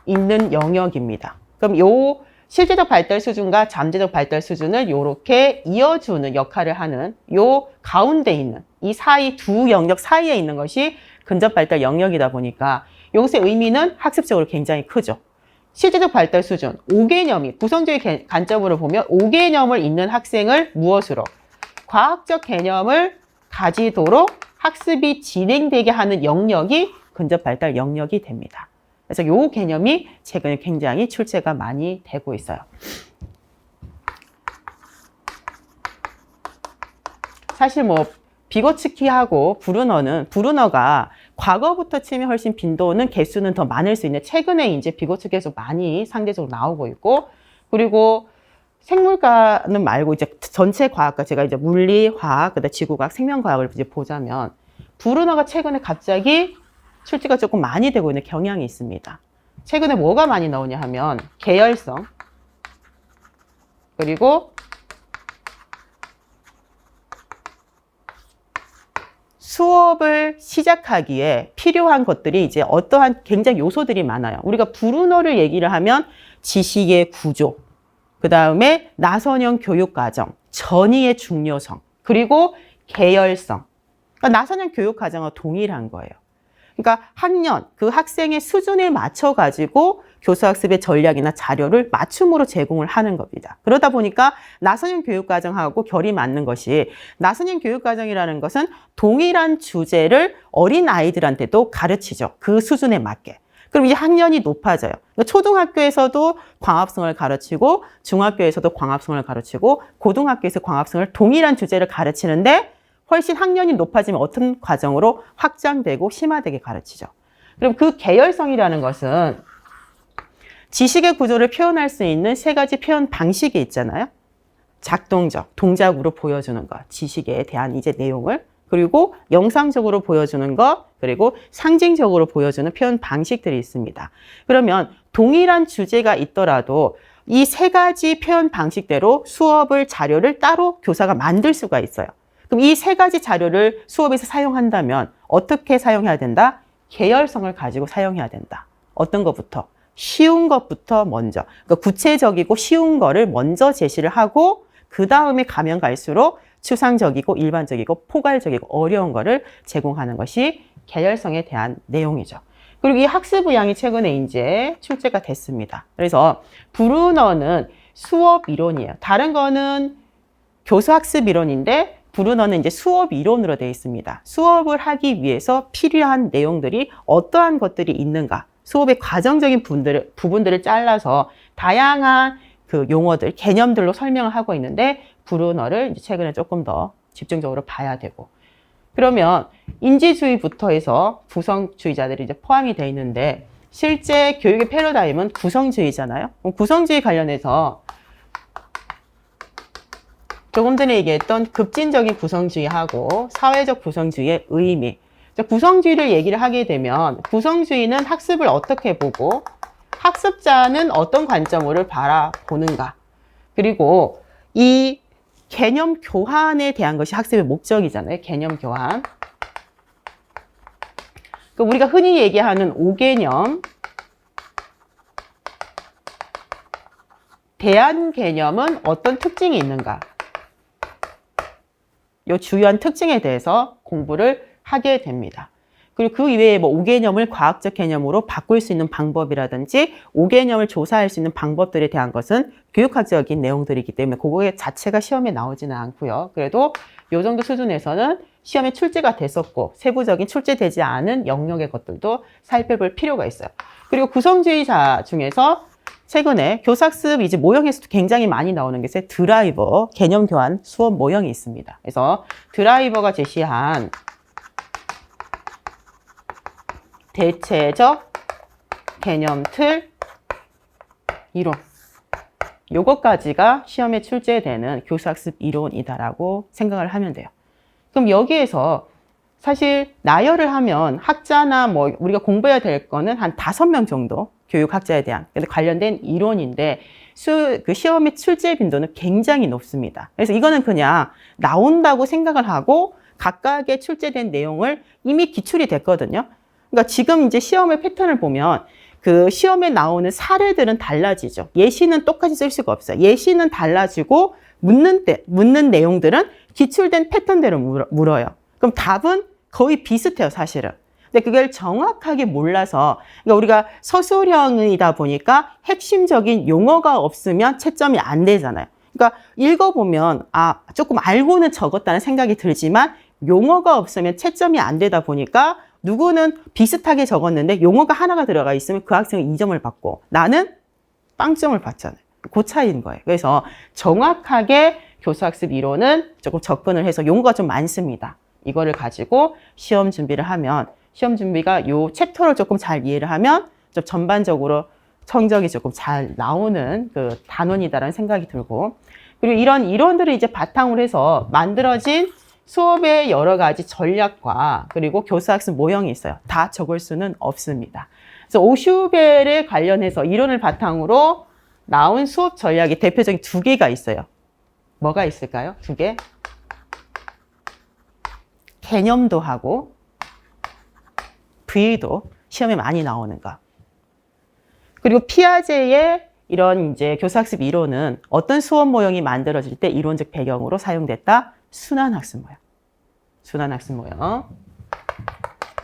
있는 영역입니다. 그럼 요 실제적 발달 수준과 잠재적 발달 수준을 이렇게 이어주는 역할을 하는 요 가운데 있는 이 사이, 두 영역 사이에 있는 것이 근접 발달 영역이다 보니까 이것의 의미는 학습적으로 굉장히 크죠. 실제적 발달 수준, 5개념이 구성주의 관점으로 보면 5개념을 있는 학생을 무엇으로? 과학적 개념을 가지도록 학습이 진행되게 하는 영역이 근접 발달 영역이 됩니다. 그래서 이 개념이 최근에 굉장히 출제가 많이 되고 있어요. 사실 뭐 비고츠키하고 브루너가 과거부터 치면 훨씬 빈도는 개수는 더 많을 수 있는데 최근에 이제 비고츠키에서 많이 상대적으로 나오고 있고, 그리고 생물과는 말고 이제 전체 과학과, 제가 이제 물리, 화학, 그다음 지구과학, 생명과학을 이제 보자면 브루너가 최근에 갑자기 출제가 조금 많이 되고 있는 경향이 있습니다. 최근에 뭐가 많이 나오냐 하면 계열성, 그리고 수업을 시작하기에 필요한 것들이 이제 어떠한 굉장히 요소들이 많아요. 우리가 브루너를 얘기를 하면 지식의 구조, 그 다음에 나선형 교육과정, 전이의 중요성, 그리고 계열성. 그러니까 나선형 교육과정과 동일한 거예요. 그러니까 학년, 그 학생의 수준에 맞춰가지고 교수학습의 전략이나 자료를 맞춤으로 제공을 하는 겁니다. 그러다 보니까 나선형 교육과정하고 결이 맞는 것이, 나선형 교육과정이라는 것은 동일한 주제를 어린 아이들한테도 가르치죠. 그 수준에 맞게. 그럼 이제 학년이 높아져요. 그러니까 초등학교에서도 광합성을 가르치고, 중학교에서도 광합성을 가르치고, 고등학교에서 광합성을 동일한 주제를 가르치는데 훨씬 학년이 높아지면 어떤 과정으로 확장되고 심화되게 가르치죠. 그럼 그 계열성이라는 것은 지식의 구조를 표현할 수 있는 세 가지 표현 방식이 있잖아요. 작동적, 동작으로 보여주는 것, 지식에 대한 이제 내용을, 그리고 영상적으로 보여주는 것, 그리고 상징적으로 보여주는 표현 방식들이 있습니다. 그러면 동일한 주제가 있더라도 이 세 가지 표현 방식대로 수업을, 자료를 따로 교사가 만들 수가 있어요. 그럼 이 세 가지 자료를 수업에서 사용한다면 어떻게 사용해야 된다? 계열성을 가지고 사용해야 된다. 어떤 것부터? 쉬운 것부터 먼저. 그러니까 구체적이고 쉬운 거를 먼저 제시를 하고, 그 다음에 가면 갈수록 추상적이고 일반적이고 포괄적이고 어려운 거를 제공하는 것이 계열성에 대한 내용이죠. 그리고 이 학습 의향이 최근에 이제 출제가 됐습니다. 그래서 브루너는 수업 이론이에요. 다른 거는 교수 학습 이론인데 브루너는 이제 수업 이론으로 되어 있습니다. 수업을 하기 위해서 필요한 내용들이 어떠한 것들이 있는가, 수업의 과정적인 부분들을 잘라서 다양한 그 용어들, 개념들로 설명을 하고 있는데 브루너를 이제 최근에 조금 더 집중적으로 봐야 되고, 그러면 인지주의부터 해서 구성주의자들이 이제 포함이 되어 있는데 실제 교육의 패러다임은 구성주의잖아요. 구성주의 관련해서 조금 전에 얘기했던 급진적인 구성주의하고 사회적 구성주의의 의미. 구성주의를 얘기를 하게 되면 구성주의는 학습을 어떻게 보고 학습자는 어떤 관점으로 바라보는가. 그리고 이 개념 교환에 대한 것이 학습의 목적이잖아요. 개념 교환. 우리가 흔히 얘기하는 5개념, 대안 개념은 어떤 특징이 있는가? 이 주요한 특징에 대해서 공부를 하게 됩니다. 그리고 그 이외에 뭐 5개념을 과학적 개념으로 바꿀 수 있는 방법이라든지 5개념을 조사할 수 있는 방법들에 대한 것은 교육학적인 내용들이기 때문에 그거 자체가 시험에 나오지는 않고요. 그래도 이 정도 수준에서는 시험에 출제가 됐었고 세부적인 출제되지 않은 영역의 것들도 살펴볼 필요가 있어요. 그리고 구성주의자 중에서 최근에 교사학습 이제 모형에서도 굉장히 많이 나오는 게 드라이버 개념 교환 수업 모형이 있습니다. 그래서 드라이버가 제시한 대체적 개념 틀 이론, 요것까지가 시험에 출제되는 교사학습 이론이다라고 생각을 하면 돼요. 그럼 여기에서 사실 나열을 하면 학자나 뭐 우리가 공부해야 될 거는 한 5명 정도 교육학자에 대한 관련된 이론인데 그 시험의 출제 빈도는 굉장히 높습니다. 그래서 이거는 그냥 나온다고 생각을 하고 각각의 출제된 내용을 이미 기출이 됐거든요. 그러니까 지금 이제 시험의 패턴을 보면 그 시험에 나오는 사례들은 달라지죠. 예시는 똑같이 쓸 수가 없어요. 예시는 달라지고 묻는 내용들은 기출된 패턴대로 물어요. 그럼 답은 거의 비슷해요, 사실은. 근데 그걸 정확하게 몰라서, 그러니까 우리가 서술형이다 보니까 핵심적인 용어가 없으면 채점이 안 되잖아요. 그러니까 읽어보면 조금 알고는 적었다는 생각이 들지만 용어가 없으면 채점이 안 되다 보니까 누구는 비슷하게 적었는데 용어가 하나가 들어가 있으면 그 학생은 2점을 받고 나는 빵점을 받잖아요. 그 차이인 거예요. 그래서 정확하게 교사학습 이론은 조금 접근을 해서 용어가 좀 많습니다. 이거를 가지고 시험 준비를 하면 시험 준비가 요 챕터를 조금 잘 이해를 하면 좀 전반적으로 성적이 조금 잘 나오는 그 단원이다라는 생각이 들고, 그리고 이런 이론들을 이제 바탕으로 해서 만들어진 수업의 여러 가지 전략과 그리고 교사학습 모형이 있어요. 다 적을 수는 없습니다. 그래서 오슈벨에 관련해서 이론을 바탕으로 나온 수업 전략이 대표적인 2개가 있어요. 뭐가 있을까요? 2개? 개념도 하고 V도 시험에 많이 나오는 거. 그리고 피아제의 이런 이제 교사학습 이론은 어떤 수업 모형이 만들어질 때 이론적 배경으로 사용됐다? 순환학습 모형. 순환학습 모형.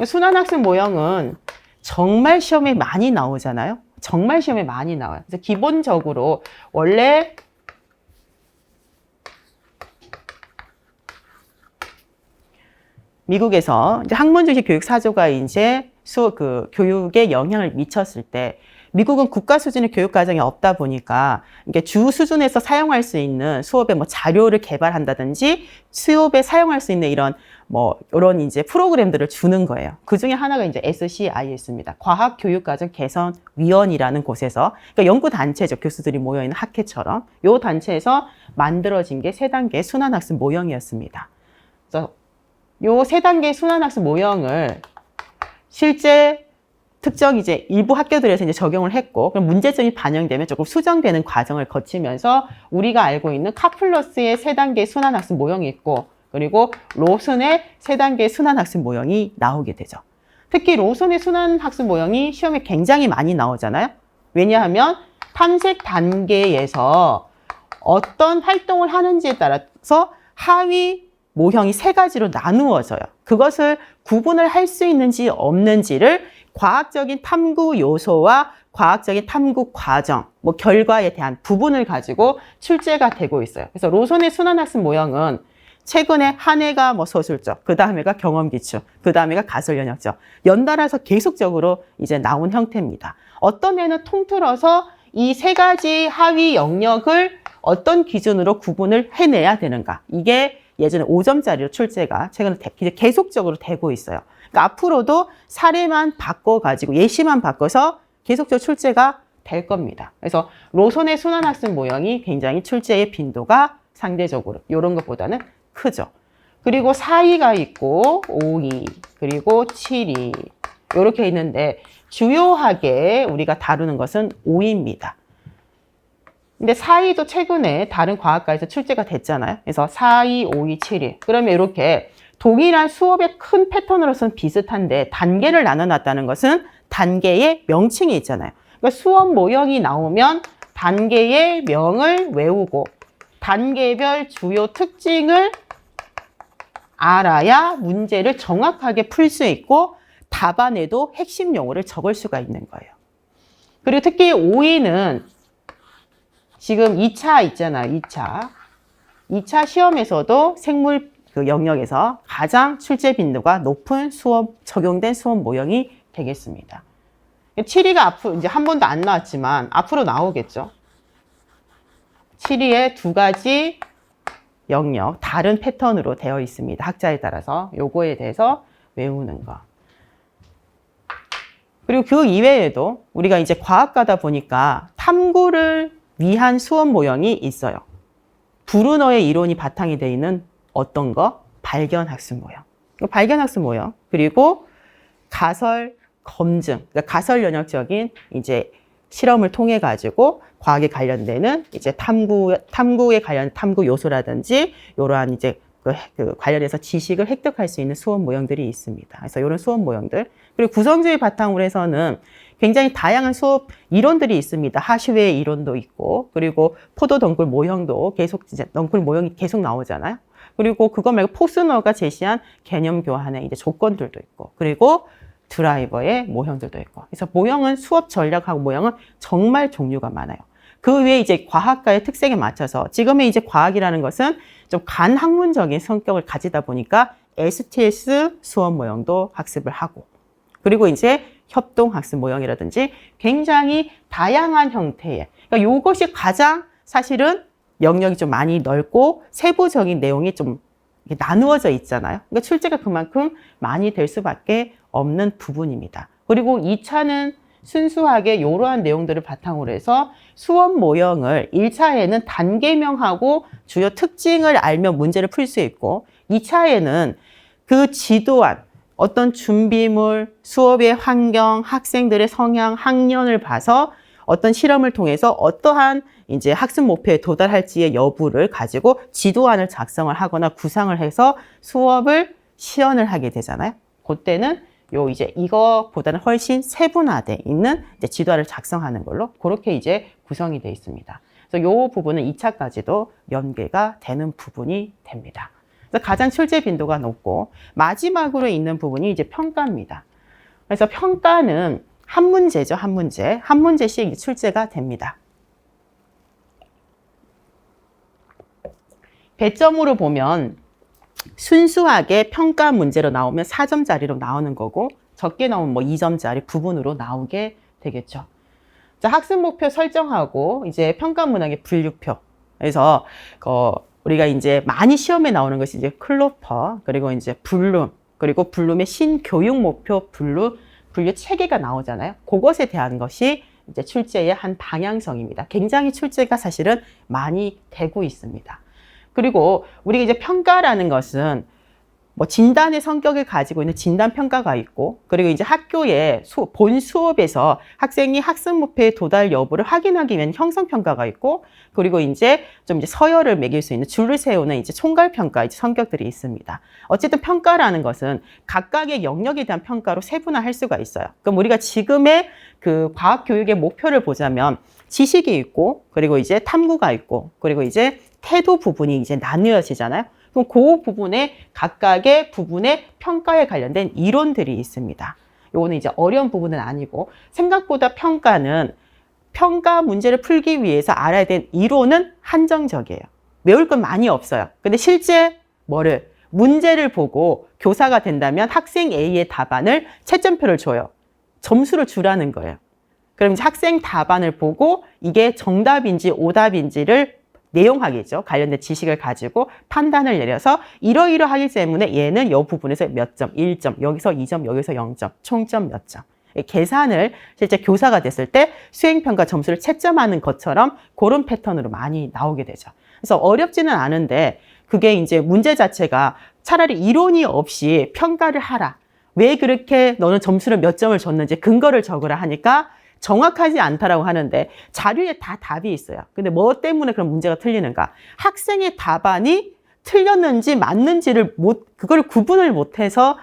순환학습 모형은 정말 시험에 많이 나오잖아요. 정말 시험에 많이 나와요. 그래서 기본적으로 원래 미국에서 이제 학문 중심 교육 사조가 이제 교육에 영향을 미쳤을 때 미국은 국가 수준의 교육 과정이 없다 보니까 이게 주 수준에서 사용할 수 있는 수업의 뭐 자료를 개발한다든지 수업에 사용할 수 있는 이런 이제 프로그램들을 주는 거예요. 그 중에 하나가 이제 SCIS입니다. 과학교육과정개선위원이라는 곳에서, 그러니까 연구단체죠. 교수들이 모여있는 학회처럼. 요 단체에서 만들어진 게 3단계 순환학습 모형이었습니다. 그래서 요 3단계 순환학습 모형을 실제 특정 이제 일부 학교들에서 이제 적용을 했고, 그럼 문제점이 반영되면 조금 수정되는 과정을 거치면서 우리가 알고 있는 카플러스의 3단계 순환학습 모형이 있고, 그리고 로슨의 3단계 순환학습 모형이 나오게 되죠. 특히 로슨의 순환학습 모형이 시험에 굉장히 많이 나오잖아요. 왜냐하면 탐색 단계에서 어떤 활동을 하는지에 따라서 하위 모형이 세 가지로 나누어져요. 그것을 구분을 할 수 있는지 없는지를 과학적인 탐구 요소와 과학적인 탐구 과정, 뭐 결과에 대한 부분을 가지고 출제가 되고 있어요. 그래서 로선의 순환학습 모형은 최근에 한 해가 뭐 서술적, 그 다음에가 경험기출, 그 다음에가 가설연역적, 연달아서 계속적으로 이제 나온 형태입니다. 어떤 해는 통틀어서 이 세 가지 하위 영역을 어떤 기준으로 구분을 해내야 되는가. 이게 예전에 5점짜리로 출제가 최근에 계속적으로 되고 있어요. 그러니까 앞으로도 사례만 바꿔가지고 예시만 바꿔서 계속적으로 출제가 될 겁니다. 그래서 로선의 순환학습 모형이 굉장히 출제의 빈도가 상대적으로 이런 것보다는 크죠. 그리고 4위가 있고 5위, 그리고 7위 이렇게 있는데 주요하게 우리가 다루는 것은 5위입니다. 근데 4위도 최근에 다른 과학과에서 출제가 됐잖아요. 그래서 4위, 5위, 7위. 그러면 이렇게 동일한 수업의 큰 패턴으로서는 비슷한데 단계를 나눠놨다는 것은 단계의 명칭이 있잖아요. 그러니까 수업 모형이 나오면 단계의 명을 외우고 단계별 주요 특징을 알아야 문제를 정확하게 풀 수 있고 답안에도 핵심 용어를 적을 수가 있는 거예요. 그리고 특히 5위는 지금 2차 있잖아요. 2차 시험에서도 생물 그 영역에서 가장 출제 빈도가 높은 적용된 수업 모형이 되겠습니다. 7위가 앞으로 이제 한 번도 안 나왔지만 앞으로 나오겠죠. 7위에 두 가지 영역, 다른 패턴으로 되어 있습니다. 학자에 따라서 요거에 대해서 외우는 거. 그리고 그 이외에도 우리가 이제 과학과다 보니까 탐구를 위한 수업 모형이 있어요. 브루너의 이론이 바탕이 되어 있는 어떤 거? 발견학습 모형. 발견학습 모형. 그리고 가설 검증, 그러니까 가설 연역적인 이제 실험을 통해 가지고 과학에 관련되는 이제 탐구에 관련 탐구 요소라든지 이러한 이제 그 관련해서 지식을 획득할 수 있는 수업 모형들이 있습니다. 그래서 이런 수업 모형들. 그리고 구성주의 바탕으로 해서는 굉장히 다양한 수업 이론들이 있습니다. 하슈웨이 이론도 있고, 그리고 포도 덩굴 모형도 계속, 이제 덩굴 모형이 계속 나오잖아요. 그리고 그거 말고 포스너가 제시한 개념 교환의 이제 조건들도 있고, 그리고 드라이버의 모형들도 있고. 그래서 모형은 수업 전략하고 모형은 정말 종류가 많아요. 그 외에 이제 과학과의 특색에 맞춰서 지금의 이제 과학이라는 것은 좀 간학문적인 성격을 가지다 보니까 STS 수업 모형도 학습을 하고, 그리고 이제 협동학습 모형이라든지 굉장히 다양한 형태의, 그러니까 이것이 가장 사실은 영역이 좀 많이 넓고 세부적인 내용이 좀 나누어져 있잖아요. 그러니까 출제가 그만큼 많이 될 수밖에 없는 부분입니다. 그리고 2차는 순수하게 이러한 내용들을 바탕으로 해서 수업 모형을 1차에는 단계명하고 주요 특징을 알면 문제를 풀 수 있고, 2차에는 그 지도안, 어떤 준비물, 수업의 환경, 학생들의 성향, 학년을 봐서 어떤 실험을 통해서 어떠한 이제 학습 목표에 도달할지의 여부를 가지고 지도안을 작성을 하거나 구상을 해서 수업을 시연을 하게 되잖아요. 그때는 이제 이거보다는 훨씬 세분화돼 있는 이제 지도안을 작성하는 걸로 그렇게 이제 구성이 되어 있습니다. 그래서 이 부분은 2차까지도 연계가 되는 부분이 됩니다. 그래서 가장 출제 빈도가 높고 마지막으로 있는 부분이 이제 평가입니다. 그래서 평가는 한 문제죠, 한 문제. 한 문제씩 출제가 됩니다. 배점으로 보면 순수하게 평가 문제로 나오면 4점짜리로 나오는 거고, 적게 나오면 뭐 2점짜리 부분으로 나오게 되겠죠. 자, 학습 목표 설정하고 이제 평가 문항의 분류표. 그래서 우리가 이제 많이 시험에 나오는 것이 이제 클로퍼, 그리고 이제 블룸, 그리고 블룸의 신교육 목표 분류 체계가 나오잖아요. 그것에 대한 것이 이제 출제의 한 방향성입니다. 굉장히 출제가 사실은 많이 되고 있습니다. 그리고 우리가 이제 평가라는 것은 뭐 진단의 성격을 가지고 있는 진단 평가가 있고, 그리고 이제 학교의 본 수업에서 학생이 학습 목표에 도달 여부를 확인하기 위한 형성 평가가 있고, 그리고 이제 좀 이제 서열을 매길 수 있는 줄을 세우는 이제 총괄 평가 이제 성격들이 있습니다. 어쨌든 평가라는 것은 각각의 영역에 대한 평가로 세분화할 수가 있어요. 그럼 우리가 지금의 그 과학 교육의 목표를 보자면 지식이 있고, 그리고 이제 탐구가 있고, 그리고 이제 태도 부분이 이제 나뉘어지잖아요. 그럼 그 부분에 각각의 부분의 평가에 관련된 이론들이 있습니다. 요거는 이제 어려운 부분은 아니고 생각보다 평가 문제를 풀기 위해서 알아야 될 이론은 한정적이에요. 외울 건 많이 없어요. 근데 실제 문제를 보고 교사가 된다면 학생 A의 답안을 채점표를 줘요. 점수를 주라는 거예요. 그럼 이제 학생 답안을 보고 이게 정답인지 오답인지를 내용학이죠. 관련된 지식을 가지고 판단을 내려서 이러이러하기 때문에 얘는 이 부분에서 몇 점, 1점, 여기서 2점, 여기서 0점, 총점 몇 점. 계산을 실제 교사가 됐을 때 수행평가 점수를 채점하는 것처럼 그런 패턴으로 많이 나오게 되죠. 그래서 어렵지는 않은데 그게 이제 문제 자체가 차라리 이론이 없이 평가를 하라. 왜 그렇게 너는 점수를 몇 점을 줬는지 근거를 적으라 하니까 정확하지 않다라고 하는데 자료에 다 답이 있어요. 근데 뭐 때문에 그런 문제가 틀리는가? 학생의 답안이 틀렸는지 맞는지를 그걸 구분을 못해서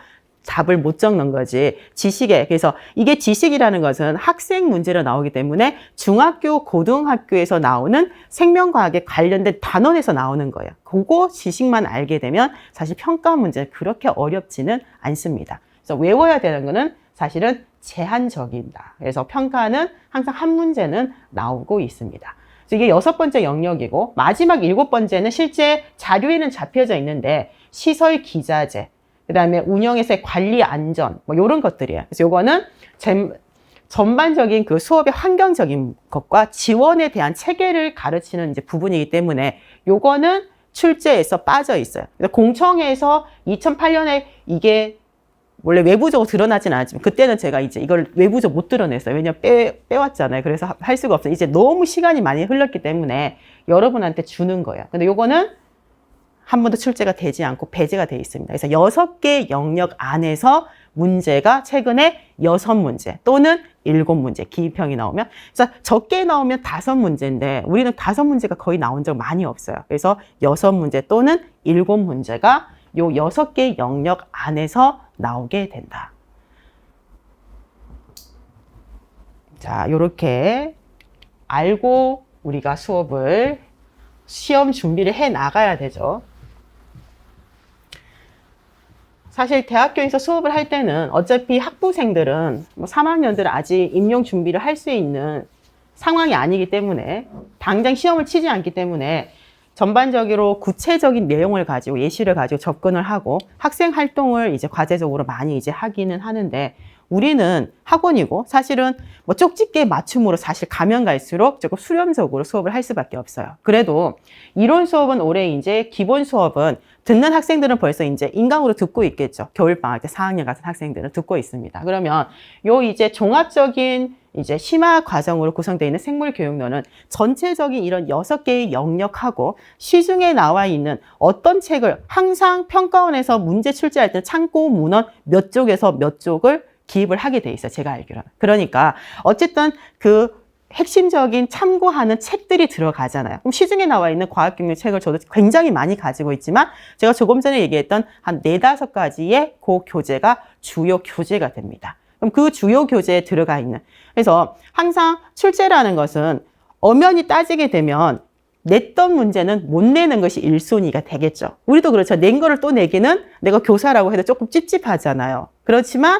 답을 못 적는 거지. 지식에. 그래서 이게 지식이라는 것은 학생 문제로 나오기 때문에 중학교, 고등학교에서 나오는 생명과학에 관련된 단원에서 나오는 거예요. 그거 지식만 알게 되면 사실 평가 문제는 그렇게 어렵지는 않습니다. 그래서 외워야 되는 거는 사실은 제한적이다. 그래서 평가는 항상 한 문제는 나오고 있습니다. 그래서 이게 6번째 영역이고 마지막 7번째는 실제 자료에는 잡혀져 있는데 시설 기자재, 그 다음에 운영에서의 관리 안전, 뭐 이런 것들이에요. 그래서 요거는 전반적인 그 수업의 환경적인 것과 지원에 대한 체계를 가르치는 이제 부분이기 때문에 요거는 출제에서 빠져 있어요. 그래서 공청회에서 2008년에 이게 원래 외부적으로 드러나진 않았지만 그때는 제가 이제 이걸 외부적으로 못 드러냈어요. 왜냐면 빼왔잖아요. 그래서 할 수가 없어요. 이제 너무 시간이 많이 흘렀기 때문에 여러분한테 주는 거예요. 근데 요거는 한 번도 출제가 되지 않고 배제가 되어 있습니다. 그래서 6개 영역 안에서 문제가 최근에 6문제 또는 7문제 기입형이 나오면, 그래서 적게 나오면 5문제인데 우리는 5문제가 거의 나온 적 많이 없어요. 그래서 6문제 또는 7문제가 요 6개 영역 안에서 나오게 된다. 자, 요렇게 알고 우리가 시험 준비를 해 나가야 되죠. 사실 대학교에서 수업을 할 때는 어차피 학부생들은 3학년들은 아직 임용 준비를 할 수 있는 상황이 아니기 때문에 당장 시험을 치지 않기 때문에 전반적으로 구체적인 내용을 가지고 예시를 가지고 접근을 하고 학생 활동을 이제 과제적으로 많이 이제 하기는 하는데 우리는 학원이고 사실은 뭐 쪽집게 맞춤으로 사실 가면 갈수록 조금 수렴적으로 수업을 할 수밖에 없어요. 그래도 이론 수업은 올해 이제 기본 수업은 듣는 학생들은 벌써 이제 인강으로 듣고 있겠죠. 겨울방학 때 4학년 같은 학생들은 듣고 있습니다. 그러면 요 이제 종합적인 이제 심화 과정으로 구성되어 있는 생물교육론은 전체적인 이런 6개의 영역하고 시중에 나와 있는 어떤 책을 항상 평가원에서 문제 출제할 때 참고 문헌 몇 쪽에서 몇 쪽을 기입을 하게 돼 있어요. 제가 알기로는. 그러니까 어쨌든 그 핵심적인 참고하는 책들이 들어가잖아요. 그럼 시중에 나와 있는 과학경력 책을 저도 굉장히 많이 가지고 있지만 제가 조금 전에 얘기했던 한 4-5가지의 그 교재가 주요 교재가 됩니다. 그럼 그 주요 교재에 들어가 있는, 그래서 항상 출제라는 것은 엄연히 따지게 되면 냈던 문제는 못 내는 것이 1순위가 되겠죠. 우리도 그렇죠. 낸 거를 또 내기는 내가 교사라고 해도 조금 찝찝하잖아요. 그렇지만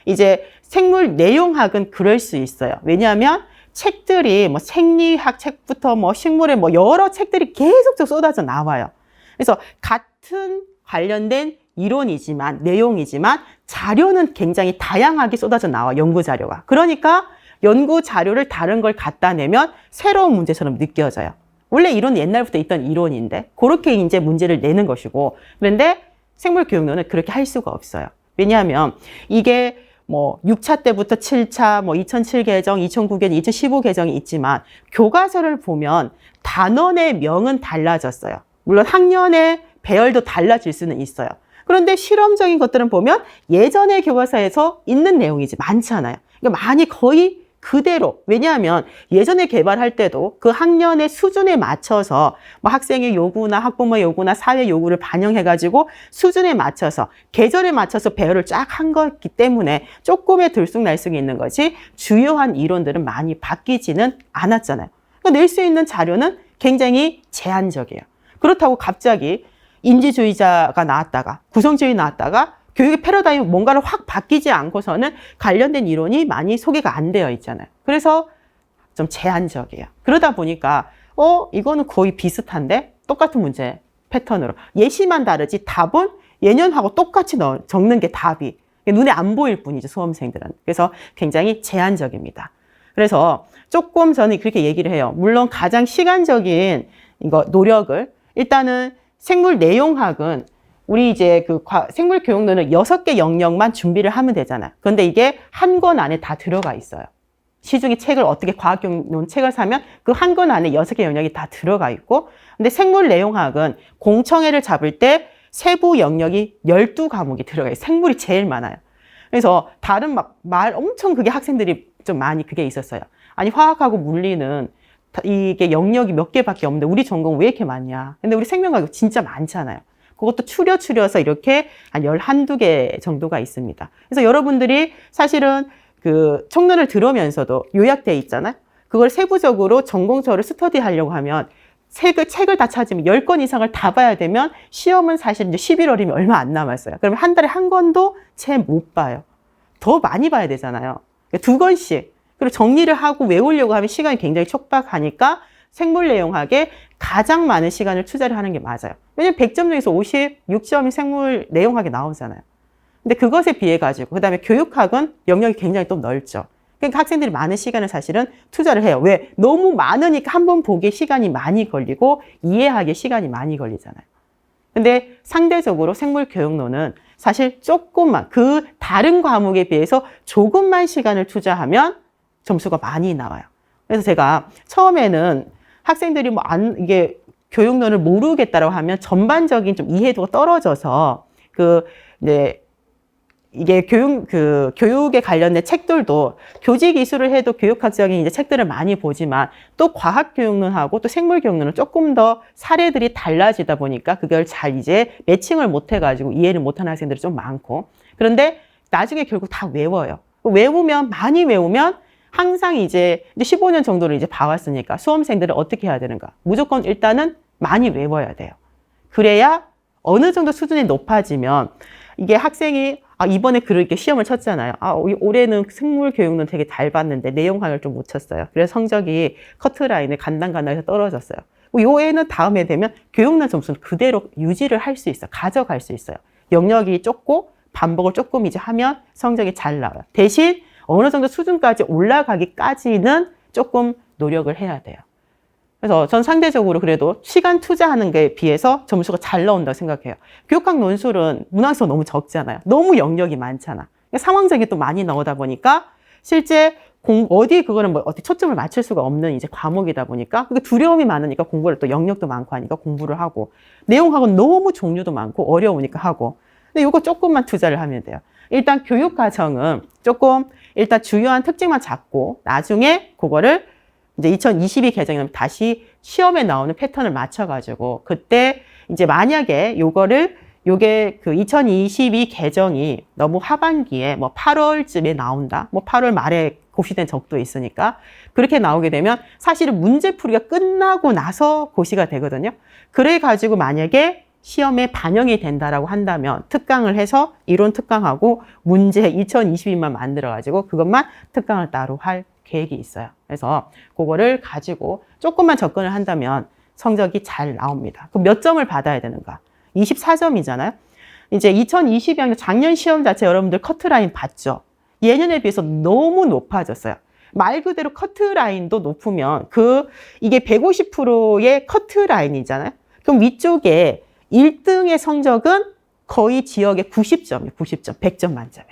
이제 생물 내용학은 그럴 수 있어요. 왜냐하면 책들이 뭐 생리학 책부터 뭐 식물의 뭐 여러 책들이 계속적으로 쏟아져 나와요. 그래서 같은 관련된 이론이지만 내용이지만 자료는 굉장히 다양하게 쏟아져 나와, 연구 자료가. 그러니까 연구 자료를 다른 걸 갖다 내면 새로운 문제처럼 느껴져요. 원래 이론은 옛날부터 있던 이론인데 그렇게 이제 문제를 내는 것이고, 그런데 생물교육론은 그렇게 할 수가 없어요. 왜냐하면 이게 뭐 6차 때부터 7차, 뭐 2007 개정, 2009 개정, 2015 개정이 있지만 교과서를 보면 단원의 명은 달라졌어요. 물론 학년의 배열도 달라질 수는 있어요. 그런데 실험적인 것들은 보면 예전의 교과서에서 있는 내용이지 많잖아요. 그러니까 많이 거의 그대로. 왜냐하면 예전에 개발할 때도 그 학년의 수준에 맞춰서 뭐 학생의 요구나 학부모의 요구나 사회 요구를 반영해가지고 수준에 맞춰서 계절에 맞춰서 배열을 쫙 한 거기 때문에 조금의 들쑥날쑥이 있는 거지 주요한 이론들은 많이 바뀌지는 않았잖아요. 그러니까 낼 수 있는 자료는 굉장히 제한적이에요. 그렇다고 갑자기 인지주의자가 나왔다가 구성주의 나왔다가 교육의 패러다임이 뭔가를 확 바뀌지 않고서는 관련된 이론이 많이 소개가 안 되어 있잖아요. 그래서 좀 제한적이에요. 그러다 보니까 이거는 거의 비슷한데 똑같은 문제 패턴으로 예시만 다르지 답은 예년하고 똑같이 적는 게 답이 눈에 안 보일 뿐이죠, 수험생들은. 그래서 굉장히 제한적입니다. 그래서 조금 저는 그렇게 얘기를 해요. 물론 가장 시간적인 노력을 일단은 생물 내용학은 우리 이제 생물 교육론은 6개 영역만 준비를 하면 되잖아요. 그런데 이게 한 권 안에 다 들어가 있어요. 시중에 책을 어떻게 과학교육론 책을 사면 그 한 권 안에 6개 영역이 다 들어가 있고, 근데 생물 내용학은 공청회를 잡을 때 세부 영역이 12과목이 들어가요. 생물이 제일 많아요. 그래서 다른 말 엄청 그게 학생들이 좀 많이 그게 있었어요. 아니, 화학하고 물리는 이게 영역이 몇 개밖에 없는데 우리 전공 왜 이렇게 많냐. 근데 우리 생명과학 진짜 많잖아요. 그것도 추려서 이렇게 한 12개 정도가 있습니다. 그래서 여러분들이 사실은 총론을 들으면서도 요약되어 있잖아요. 그걸 세부적으로 전공서를 스터디하려고 하면 책을 다 찾으면 10권 이상을 다 봐야 되면 시험은 사실 이제 11월이면 얼마 안 남았어요. 그러면 한 달에 한 권도 채 못 봐요. 더 많이 봐야 되잖아요. 2권씩. 그리고 정리를 하고 외우려고 하면 시간이 굉장히 촉박하니까 생물 내용학에 가장 많은 시간을 투자를 하는 게 맞아요. 왜냐면 100점 중에서 56점이 생물 내용학에 나오잖아요. 근데 그것에 비해 가지고 그다음에 교육학은 영역이 굉장히 또 넓죠. 그러니까 학생들이 많은 시간을 사실은 투자를 해요. 왜? 너무 많으니까 한 번 보기에 시간이 많이 걸리고 이해하기에 시간이 많이 걸리잖아요. 근데 상대적으로 생물교육론은 사실 조금만 다른 과목에 비해서 조금만 시간을 투자하면 점수가 많이 나와요. 그래서 제가 처음에는 학생들이 이게 교육론을 모르겠다라고 하면 전반적인 좀 이해도가 떨어져서 이게 교육에 관련된 책들도 교직 이수를 해도 교육학적인 이제 책들을 많이 보지만 또 과학교육론하고 또 생물교육론은 조금 더 사례들이 달라지다 보니까 그걸 잘 이제 매칭을 못 해가지고 이해를 못하는 학생들이 좀 많고, 그런데 나중에 결국 다 외워요. 많이 외우면 항상 이제 15년 정도를 이제 봐왔으니까 수험생들은 어떻게 해야 되는가? 무조건 일단은 많이 외워야 돼요. 그래야 어느 정도 수준이 높아지면 이게 학생이 이번에 그렇게 시험을 쳤잖아요. 올해는 생물교육론 되게 잘 봤는데 내용학을 좀 못 쳤어요. 그래서 성적이 커트라인에 간당간당해서 떨어졌어요. 요 애는 다음에 되면 교육론 점수는 그대로 유지를 할 수 있어요. 가져갈 수 있어요. 영역이 좁고 반복을 조금 이제 하면 성적이 잘 나와요. 대신 어느 정도 수준까지 올라가기까지는 조금 노력을 해야 돼요. 그래서 전 상대적으로 그래도 시간 투자하는 게 비해서 점수가 잘 나온다고 생각해요. 교육학 논술은 문항수가 너무 적잖아요. 너무 영역이 많잖아. 상황적이 또 많이 나오다 보니까 실제 그거는 어떻게 초점을 맞출 수가 없는 이제 과목이다 보니까 그게 두려움이 많으니까 공부를 또 영역도 많고 하니까 공부를 하고, 내용학은 너무 종류도 많고 어려우니까 하고. 근데 이거 조금만 투자를 하면 돼요. 일단 교육 과정은 조금 일단 주요한 특징만 잡고 나중에 그거를 이제 2022 개정이면 다시 시험에 나오는 패턴을 맞춰가지고 그때 이제 만약에 요게 2022 개정이 너무 하반기에 8월쯤에 나온다. 8월 말에 고시된 적도 있으니까 그렇게 나오게 되면 사실은 문제풀이가 끝나고 나서 고시가 되거든요. 그래가지고 만약에 시험에 반영이 된다라고 한다면 특강을 해서 이론 특강하고 문제 2022만 만들어가지고 그것만 특강을 따로 할 계획이 있어요. 그래서 그거를 가지고 조금만 접근을 한다면 성적이 잘 나옵니다. 그럼 몇 점을 받아야 되는가? 24점이잖아요. 이제 2022학년 작년 시험 자체 여러분들 커트라인 봤죠? 예년에 비해서 너무 높아졌어요. 말 그대로 커트라인도 높으면 이게 150%의 커트라인이잖아요. 그럼 위쪽에 1등의 성적은 거의 지역의 90점이에요. 90점, 100점 만점에.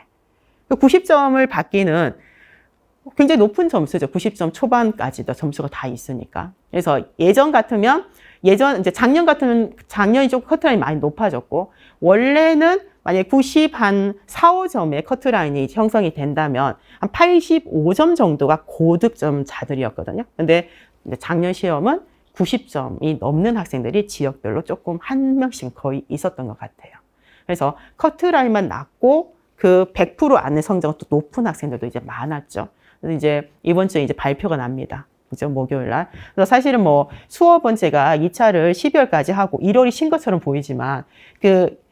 90점을 받기는 굉장히 높은 점수죠. 90점 초반까지도 점수가 다 있으니까. 그래서 예전 같으면 이제 작년 같으면 작년이 좀 커트라인이 많이 높아졌고, 원래는 만약에 94, 5점의 커트라인이 형성이 된다면 한 85점 정도가 고득점자들이었거든요. 근데 작년 시험은 90점이 넘는 학생들이 지역별로 조금 한 명씩 거의 있었던 것 같아요. 그래서 커트라인만 낮고 그 100% 안에 성적은 또 높은 학생들도 이제 많았죠. 그래서 이제 이번 주에 이제 발표가 납니다. 그죠? 목요일 날. 그래서 사실은 뭐 수업은 제가 2차를 12월까지 하고 1월이 쉰 것처럼 보이지만 그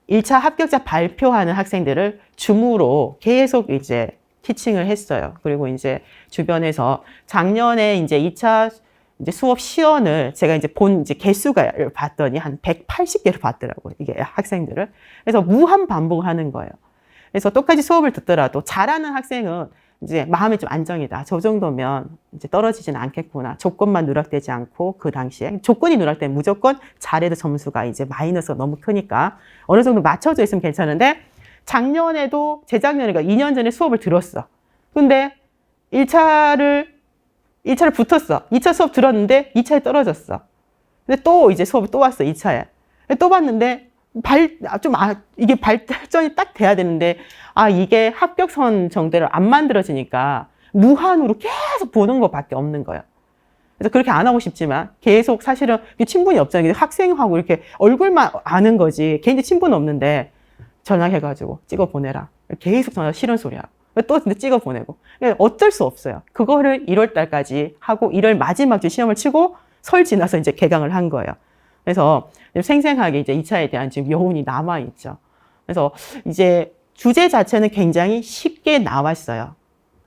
1차 합격자 발표하는 학생들을 줌으로 계속 이제 티칭을 했어요. 그리고 이제 주변에서 작년에 이제 2차 이제 수업 시연을 제가 이제 본 이제 개수가 봤더니 한 180개를 봤더라고요. 이게 학생들을. 그래서 무한 반복을 하는 거예요. 그래서 똑같이 수업을 듣더라도 잘하는 학생은 이제 마음이 좀 안정이다. 저 정도면 이제 떨어지진 않겠구나. 조건만 누락되지 않고 그 당시에 조건이 누락되면 무조건 잘해도 점수가 이제 마이너스가 너무 크니까 어느 정도 맞춰져 있으면 괜찮은데 작년에도 재작년에 그러니까 2년 전에 수업을 들었어. 근데 1차를 붙었어. 2차 수업 들었는데 2차에 떨어졌어. 근데 또 이제 수업이 또 왔어. 2차에. 또 봤는데 이게 발전이 딱 돼야 되는데 이게 합격선 정대로 안 만들어지니까 무한으로 계속 보는 것밖에 없는 거예요. 그래서 그렇게 안 하고 싶지만 계속 사실은 친분이 없잖아요. 학생하고 이렇게 얼굴만 아는 거지 개인적 친분은 없는데 전화해가지고 찍어 보내라. 계속 전화 싫은 소리야. 또 근데 찍어 보내고 어쩔 수 없어요. 그거를 1월 달까지 하고 1월 마지막 주 시험을 치고 설 지나서 이제 개강을 한 거예요. 그래서 생생하게 이제 2차에 대한 지금 여운이 남아 있죠. 그래서 이제 주제 자체는 굉장히 쉽게 나왔어요.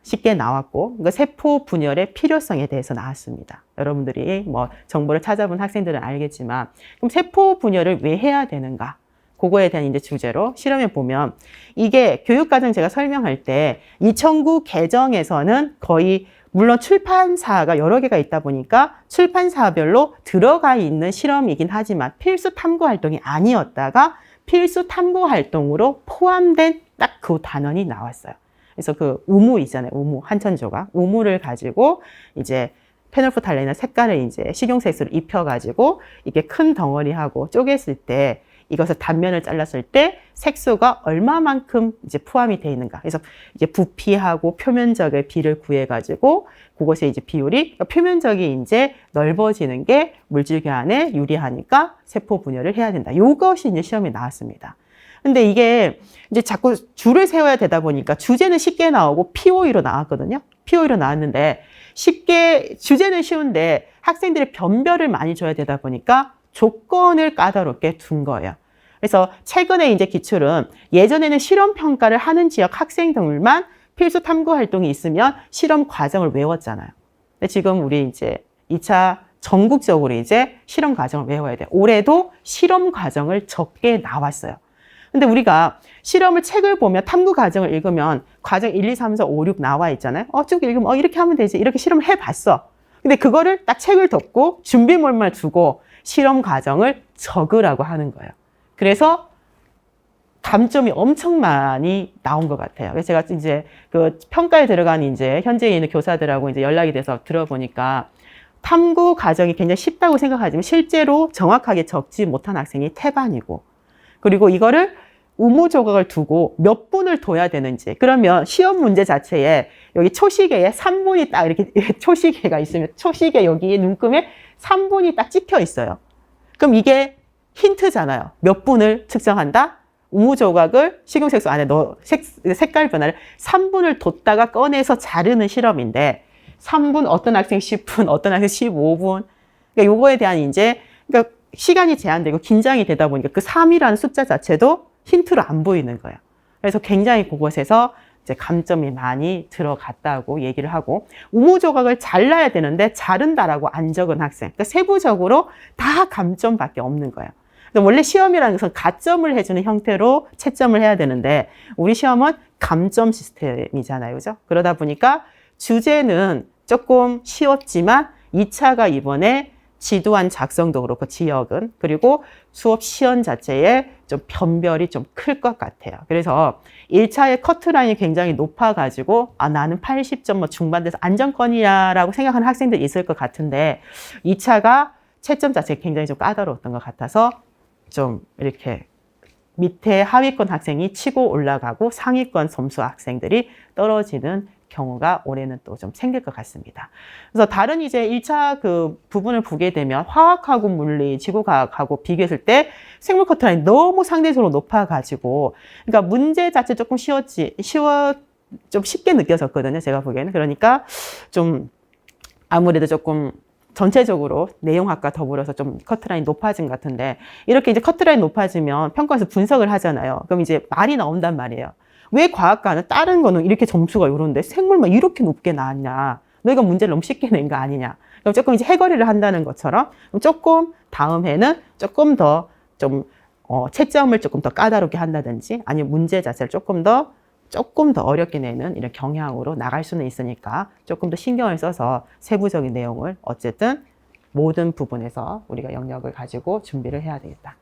쉽게 나왔고, 그러니까 세포 분열의 필요성에 대해서 나왔습니다. 여러분들이 뭐 정보를 찾아본 학생들은 알겠지만, 그럼 세포 분열을 왜 해야 되는가? 그거에 대한 이제 주제로 실험해 보면, 이게 교육과정 제가 설명할 때 2009 개정에서는 거의 물론 출판사가 여러 개가 있다 보니까 출판사별로 들어가 있는 실험이긴 하지만 필수 탐구 활동이 아니었다가 필수 탐구 활동으로 포함된 딱 그 단원이 나왔어요. 그래서 그 우무 있잖아요. 우무, 한천조각. 우무를 가지고 이제 페놀프탈렌이나 색깔을 이제 식용색소를 입혀가지고 이게 큰 덩어리하고 쪼갰을 때 이것을 단면을 잘랐을 때 색소가 얼마만큼 이제 포함이 되어 있는가. 그래서 이제 부피하고 표면적의 비를 구해가지고 그것의 이제 비율이 표면적이 이제 넓어지는 게 물질 교환에 유리하니까 세포 분열을 해야 된다. 이것이 이제 시험에 나왔습니다. 근데 이게 이제 자꾸 줄을 세워야 되다 보니까 주제는 쉽게 나오고 POE로 나왔거든요. POE로 나왔는데 쉽게 주제는 쉬운데 학생들이 변별을 많이 줘야 되다 보니까 조건을 까다롭게 둔 거예요. 그래서 최근에 이제 기출은 예전에는 실험 평가를 하는 지역 학생들만 필수 탐구 활동이 있으면 실험 과정을 외웠잖아요. 근데 지금 우리 이제 2차 전국적으로 이제 실험 과정을 외워야 돼요. 올해도 실험 과정을 적게 나왔어요. 근데 우리가 실험을 책을 보면 탐구 과정을 읽으면 과정 1, 2, 3, 4, 5, 6 나와 있잖아요. 쭉 읽으면 이렇게 하면 되지. 이렇게 실험을 해봤어. 근데 그거를 딱 책을 덮고 준비물만 두고 실험 과정을 적으라고 하는 거예요. 그래서 감점이 엄청 많이 나온 것 같아요. 그래서 제가 이제 그 평가에 들어간 이제 현재 있는 교사들하고 이제 연락이 돼서 들어보니까 탐구 과정이 굉장히 쉽다고 생각하지만 실제로 정확하게 적지 못한 학생이 태반이고, 그리고 이거를 우무 조각을 두고 몇 분을 둬야 되는지. 그러면 시험 문제 자체에 여기 초시계에 3분이 딱 이렇게 초시계가 있으면 초시계 여기 눈금에 3분이 딱 찍혀 있어요. 그럼 이게 힌트잖아요. 몇 분을 측정한다? 우무 조각을 식용색소 안에 넣어 색깔 변화를 3분을 뒀다가 꺼내서 자르는 실험인데 3분, 어떤 학생 10분, 어떤 학생 15분. 그러니까 요거에 대한 이제 그러니까 시간이 제한되고 긴장이 되다 보니까 그 3이라는 숫자 자체도 힌트로 안 보이는 거예요. 그래서 굉장히 그곳에서 이제 감점이 많이 들어갔다고 얘기를 하고, 우무 조각을 잘라야 되는데 자른다라고 안 적은 학생. 그러니까 세부적으로 다 감점밖에 없는 거예요. 원래 시험이라는 것은 가점을 해주는 형태로 채점을 해야 되는데 우리 시험은 감점 시스템이잖아요. 그죠? 그러다 보니까 주제는 조금 쉬웠지만 2차가 이번에 지도안 작성도 그렇고 지역은, 그리고 수업 시연 자체에 좀 변별이 좀 클 것 같아요. 그래서 1차의 커트라인이 굉장히 높아가지고 나는 80점 뭐 중반대에서 안정권이야라고 생각하는 학생들이 있을 것 같은데 2차가 채점 자체가 굉장히 좀 까다로웠던 것 같아서 좀 이렇게 밑에 하위권 학생이 치고 올라가고 상위권 점수 학생들이 떨어지는 경우가 올해는 또 좀 생길 것 같습니다. 그래서 다른 이제 1차 그 부분을 보게 되면 화학하고 물리, 지구과학하고 비교했을 때 생물 커트라인이 너무 상대적으로 높아가지고, 그러니까 문제 자체 조금 좀 쉽게 느껴졌거든요. 제가 보기에는. 그러니까 좀 아무래도 조금 전체적으로 내용학과 더불어서 좀 커트라인 높아진 것 같은데, 이렇게 이제 커트라인 높아지면 평가에서 분석을 하잖아요. 그럼 이제 말이 나온단 말이에요. 왜 과학과는 다른 거는 이렇게 점수가 이런데 생물만 이렇게 높게 나왔냐? 너희가 문제를 너무 쉽게 낸 거 아니냐? 그럼 조금 이제 해거리를 한다는 것처럼 조금 다음 해는 조금 더 좀 채점을 조금 더 까다롭게 한다든지, 아니면 문제 자체를 조금 더 어렵게 내는 이런 경향으로 나갈 수는 있으니까 조금 더 신경을 써서 세부적인 내용을 어쨌든 모든 부분에서 우리가 영역을 가지고 준비를 해야 되겠다.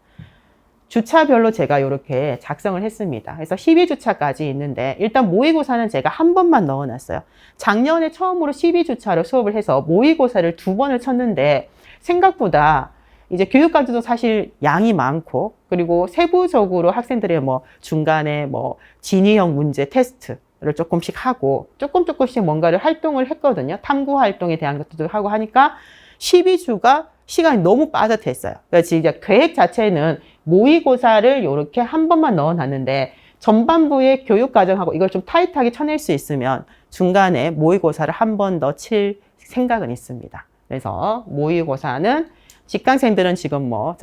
주차별로 제가 이렇게 작성을 했습니다. 그래서 12주차까지 있는데, 일단 모의고사는 제가 한 번만 넣어놨어요. 작년에 처음으로 12주차로 수업을 해서 모의고사를 2번을 쳤는데, 생각보다 이제 교육과정도 사실 양이 많고, 그리고 세부적으로 학생들의 뭐 중간에 뭐 진위형 문제 테스트를 조금씩 하고 조금씩 뭔가를 활동을 했거든요. 탐구 활동에 대한 것도 하고 하니까 12주가 시간이 너무 빠듯했어요. 그래서 진짜 계획 자체는 모의고사를 이렇게 한 번만 넣어놨는데, 전반부의 교육과정하고 이걸 좀 타이트하게 쳐낼 수 있으면 중간에 모의고사를 한 번 더 칠 생각은 있습니다. 그래서 모의고사는 직강생들은 지금 뭐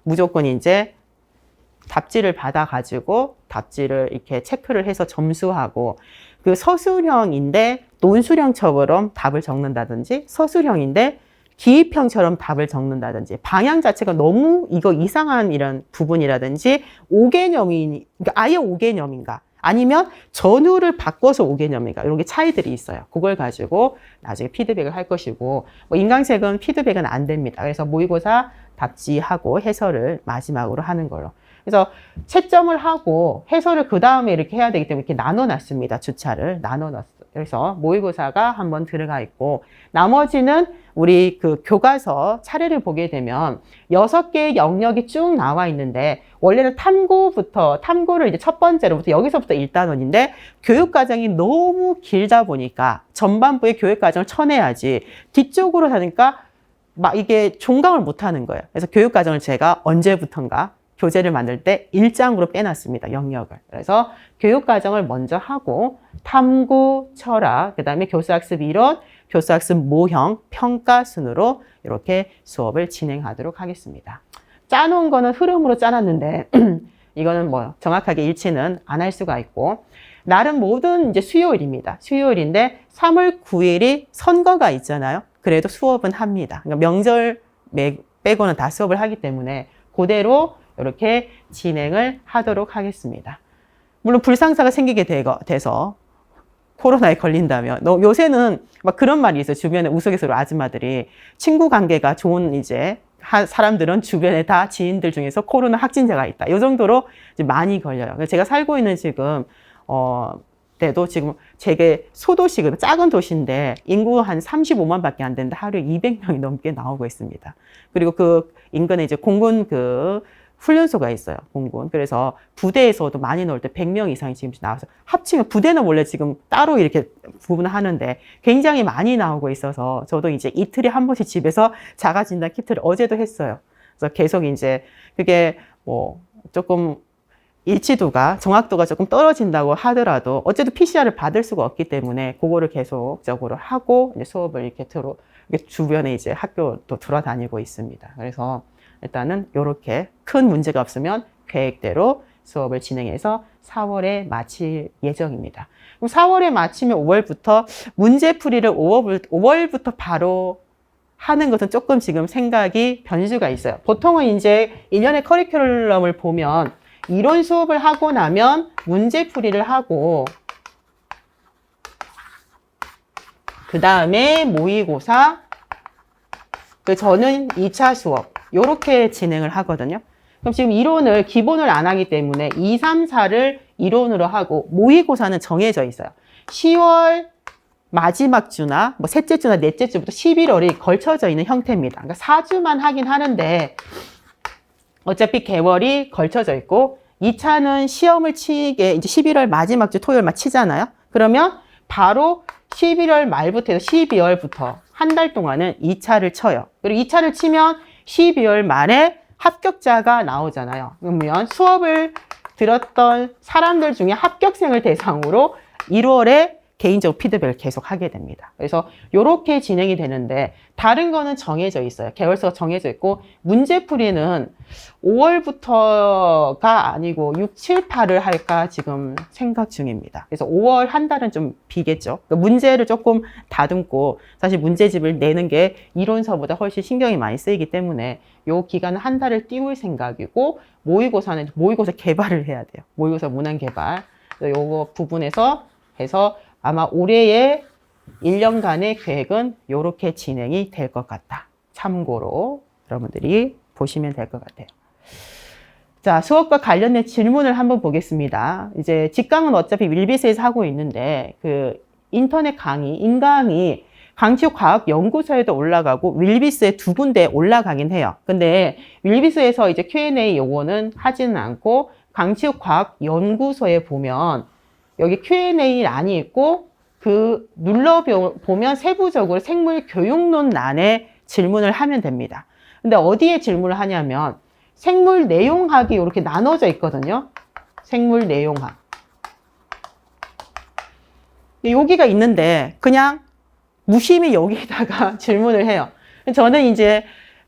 무조건 이제 답지를 받아가지고 답지를 이렇게 체크를 해서 점수하고, 그 서술형인데 논술형처럼 답을 적는다든지, 서술형인데 기입형처럼 답을 적는다든지, 방향 자체가 너무 이거 이상한 이런 부분이라든지, 5개념이, 그러니까 아예 5개념인가, 아니면 전후를 바꿔서 5개념인가, 이런 게 차이들이 있어요. 그걸 가지고 나중에 피드백을 할 것이고, 뭐 인강색은 피드백은 안 됩니다. 그래서 모의고사 답지하고 해설을 마지막으로 하는 걸로. 그래서 채점을 하고 해설을 그 다음에 이렇게 해야 되기 때문에 이렇게 나눠놨습니다. 주차를 나눠놨어요. 그래서 모의고사가 한번 들어가 있고, 나머지는 우리 그 교과서 차례를 보게 되면 6개의 영역이 쭉 나와 있는데, 원래는 탐구를 이제 첫 번째로부터 여기서부터 1단원인데, 교육과정이 너무 길다 보니까 전반부의 교육과정을 쳐내야지 뒤쪽으로 하니까 막 이게 종강을 못 하는 거예요. 그래서 교육과정을 제가 언제부턴가 교재를 만들 때 1장으로 빼놨습니다. 영역을. 그래서 교육과정을 먼저 하고 탐구, 철학, 그 다음에 교수학습 이론, 교수학습 모형, 평가 순으로 이렇게 수업을 진행하도록 하겠습니다. 짜놓은 거는 흐름으로 짜놨는데 이거는 뭐 정확하게 일치는 안 할 수가 있고, 날은 모든 이제 수요일입니다. 수요일인데 3월 9일이 선거가 있잖아요. 그래도 수업은 합니다. 그러니까 명절 빼고는 다 수업을 하기 때문에 그대로 이렇게 진행을 하도록 하겠습니다. 물론 불상사가 생기게 돼서 코로나에 걸린다면, 요새는 막 그런 말이 있어요. 주변에 우스갯소리로 아줌마들이, 친구 관계가 좋은 이제 사람들은 주변에 다 지인들 중에서 코로나 확진자가 있다. 이 정도로 이제 많이 걸려요. 제가 살고 있는 지금 때도 지금 제게 소도시, 작은 도시인데 인구 한 35만 밖에 안 되는데 하루에 200명이 넘게 나오고 있습니다. 그리고 그 인근에 이제 공군 그 훈련소가 있어요, 공군. 그래서 부대에서도 많이 넣을 때 100명 이상이 지금 나와서 합치면, 부대는 원래 지금 따로 이렇게 구분하는데 굉장히 많이 나오고 있어서 저도 이제 이틀에 한 번씩 집에서 자가진단 키트를 어제도 했어요. 그래서 계속 이제 그게 뭐 조금 일치도가, 정확도가 조금 떨어진다고 하더라도 어쨌든 PCR을 받을 수가 없기 때문에 그거를 계속적으로 하고 이제 수업을 이렇게 주변에 이제 학교도 돌아다니고 있습니다. 그래서 일단은 이렇게 큰 문제가 없으면 계획대로 수업을 진행해서 4월에 마칠 예정입니다. 그럼 4월에 마치면 5월부터 문제풀이를 5월부터 바로 하는 것은 조금 지금 생각이 변수가 있어요. 보통은 이제 1년의 커리큘럼을 보면 이론 수업을 하고 나면 문제풀이를 하고, 그 다음에 모의고사, 저는 2차 수업 이렇게 진행을 하거든요. 그럼 지금 이론을 기본을 안 하기 때문에 2, 3, 4를 이론으로 하고, 모의고사는 정해져 있어요. 10월 마지막 주나 뭐 셋째 주나 넷째 주부터 11월이 걸쳐져 있는 형태입니다. 그러니까 4주만 하긴 하는데 어차피 개월이 걸쳐져 있고, 2차는 시험을 치게 이제 11월 마지막 주 토요일만 치잖아요. 그러면 바로 11월 말부터 해서 12월부터 한 달 동안은 2차를 쳐요. 그리고 2차를 치면 12월 말에 합격자가 나오잖아요. 그러면 수업을 들었던 사람들 중에 합격생을 대상으로 1월에 개인적으로 피드백을 계속 하게 됩니다. 그래서 이렇게 진행이 되는데 다른 거는 정해져 있어요. 개월수가 정해져 있고 문제풀이는 5월부터가 아니고 6, 7, 8을 할까 지금 생각 중입니다. 그래서 5월 한 달은 좀 비겠죠. 그러니까 문제를 조금 다듬고 사실 문제집을 내는 게 이론서보다 훨씬 신경이 많이 쓰이기 때문에 요 기간은 한 달을 띄울 생각이고 모의고사는 모의고사 개발을 해야 돼요. 모의고사 문항 개발. 요거 부분에서 해서 아마 올해의 1년간의 계획은 이렇게 진행이 될 것 같다. 참고로 여러분들이 보시면 될 것 같아요. 자, 수업과 관련된 질문을 한번 보겠습니다. 이제 직강은 어차피 윌비스에서 하고 있는데 그 인터넷 강의, 인강이 강치과학연구소에도 올라가고 윌비스에 2군데 올라가긴 해요. 근데 윌비스에서 이제 Q&A 요거는 하지는 않고 강치과학연구소에 보면 여기 Q&A 란이 있고 그 눌러보면 세부적으로 생물교육론 란에 질문을 하면 됩니다. 근데 어디에 질문을 하냐면 생물 내용학이 이렇게 나눠져 있거든요. 생물 내용학. 여기가 있는데 그냥 무심히 여기다가 질문을 해요. 저는 이제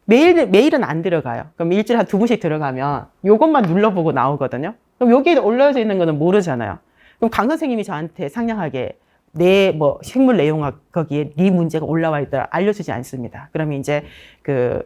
매일은 안 들어가요. 그럼 일주일에 한 2번씩 들어가면 이것만 눌러보고 나오거든요. 그럼 여기에 올려져 있는 거는 모르잖아요. 그럼 강 선생님이 저한테 상냥하게 내 뭐 생물 내용학 거기에 네 문제가 올라와 있더라 알려주지 않습니다. 그러면 이제 그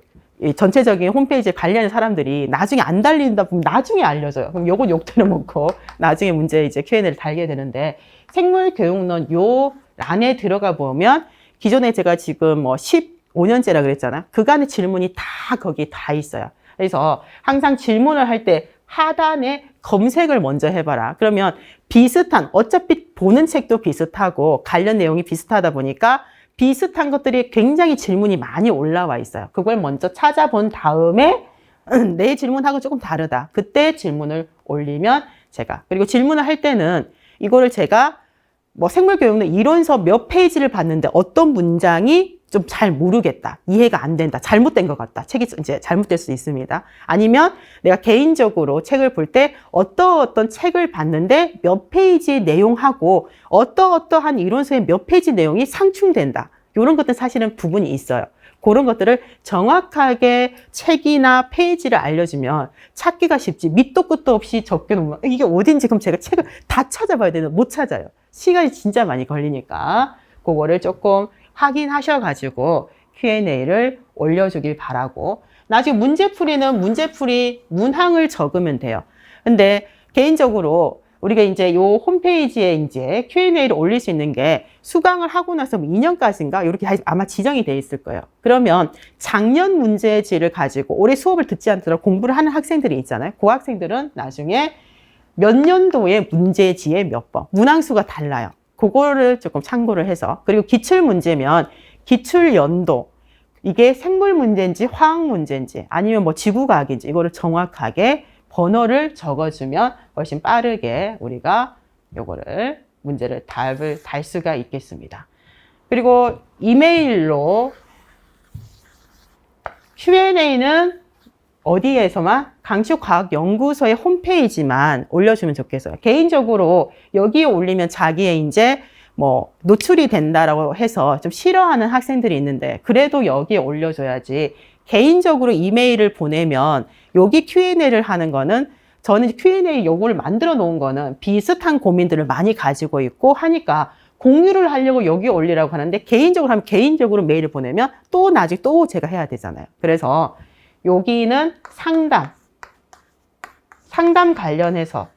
전체적인 홈페이지에 관리하는 사람들이 나중에 안 달린다 보면 나중에 알려줘요. 그럼 요건 욕들을 먹고 나중에 문제 이제 Q&A를 달게 되는데 생물교육론 요 란에 들어가 보면 기존에 제가 지금 뭐 15년째라 그랬잖아요. 그간의 질문이 다 거기에 다 있어요. 그래서 항상 질문을 할 때 하단에 검색을 먼저 해봐라. 그러면 비슷한, 어차피 보는 책도 비슷하고 관련 내용이 비슷하다 보니까 비슷한 것들이 굉장히 질문이 많이 올라와 있어요. 그걸 먼저 찾아본 다음에 내 질문하고 조금 다르다. 그때 질문을 올리면 제가, 그리고 질문을 할 때는 이거를 제가 뭐 생물교육론 이론서 몇 페이지를 봤는데 어떤 문장이 좀 잘 모르겠다. 이해가 안 된다. 잘못된 것 같다. 책이 이제 잘못될 수 있습니다. 아니면 내가 개인적으로 책을 볼 때 어떤 책을 봤는데 몇 페이지 내용하고 어떠한 이론서의 몇 페이지 내용이 상충된다. 이런 것들 사실은 부분이 있어요. 그런 것들을 정확하게 책이나 페이지를 알려주면 찾기가 쉽지. 밑도 끝도 없이 적혀놓으면 이게 어딘지 그럼 제가 책을 다 찾아봐야 되는데 못 찾아요. 시간이 진짜 많이 걸리니까 그거를 조금 확인하셔가지고 Q&A를 올려주길 바라고, 나중에 문제풀이 문항을 적으면 돼요. 근데 개인적으로 우리가 이제 요 홈페이지에 이제 Q&A를 올릴 수 있는 게 수강을 하고 나서 2년까지인가 이렇게 아마 지정이 돼 있을 거예요. 그러면 작년 문제지를 가지고 올해 수업을 듣지 않더라도 공부를 하는 학생들이 있잖아요. 그 학생들은 나중에 몇 년도의 문제지에 몇 번, 문항수가 달라요. 그거를 조금 참고를 해서, 그리고 기출 문제면 기출 연도, 이게 생물 문제인지 화학 문제인지 아니면 뭐 지구과학인지 이거를 정확하게 번호를 적어주면 훨씬 빠르게 우리가 요거를 문제를 답을 달 수가 있겠습니다. 그리고 이메일로 Q&A는 어디에서만 강치과학연구소의 홈페이지만 올려주면 좋겠어요. 개인적으로 여기에 올리면 자기의 이제 뭐 노출이 된다라고 해서 좀 싫어하는 학생들이 있는데 그래도 여기에 올려줘야지. 개인적으로 이메일을 보내면 여기 Q&A를 하는 거는, 저는 Q&A 요거를 만들어 놓은 거는 비슷한 고민들을 많이 가지고 있고 하니까 공유를 하려고 여기 올리라고 하는데 개인적으로 하면 개인적으로 메일을 보내면 또 나중에 또 제가 해야 되잖아요. 그래서 여기는 상담 관련해서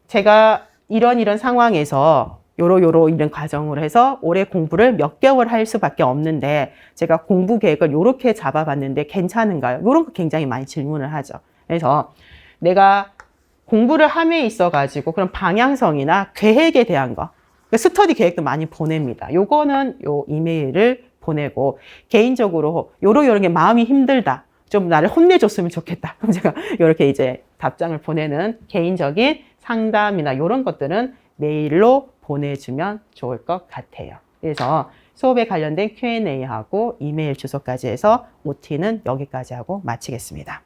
제가 이런 상황에서 이런 과정으로 해서 올해 공부를 몇 개월 할 수밖에 없는데 제가 공부 계획을 이렇게 잡아봤는데 괜찮은가요? 이런 거 굉장히 많이 질문을 하죠. 그래서 내가 공부를 함에 있어가지고 그런 방향성이나 계획에 대한 거, 스터디 계획도 많이 보냅니다. 요거는 요 이메일을 보내고, 개인적으로 요런 게 마음이 힘들다, 좀 나를 혼내줬으면 좋겠다, 그럼 제가 이렇게 이제 답장을 보내는 개인적인 상담이나 이런 것들은 메일로 보내주면 좋을 것 같아요. 그래서 수업에 관련된 Q&A하고 이메일 주소까지 해서 OT는 여기까지 하고 마치겠습니다.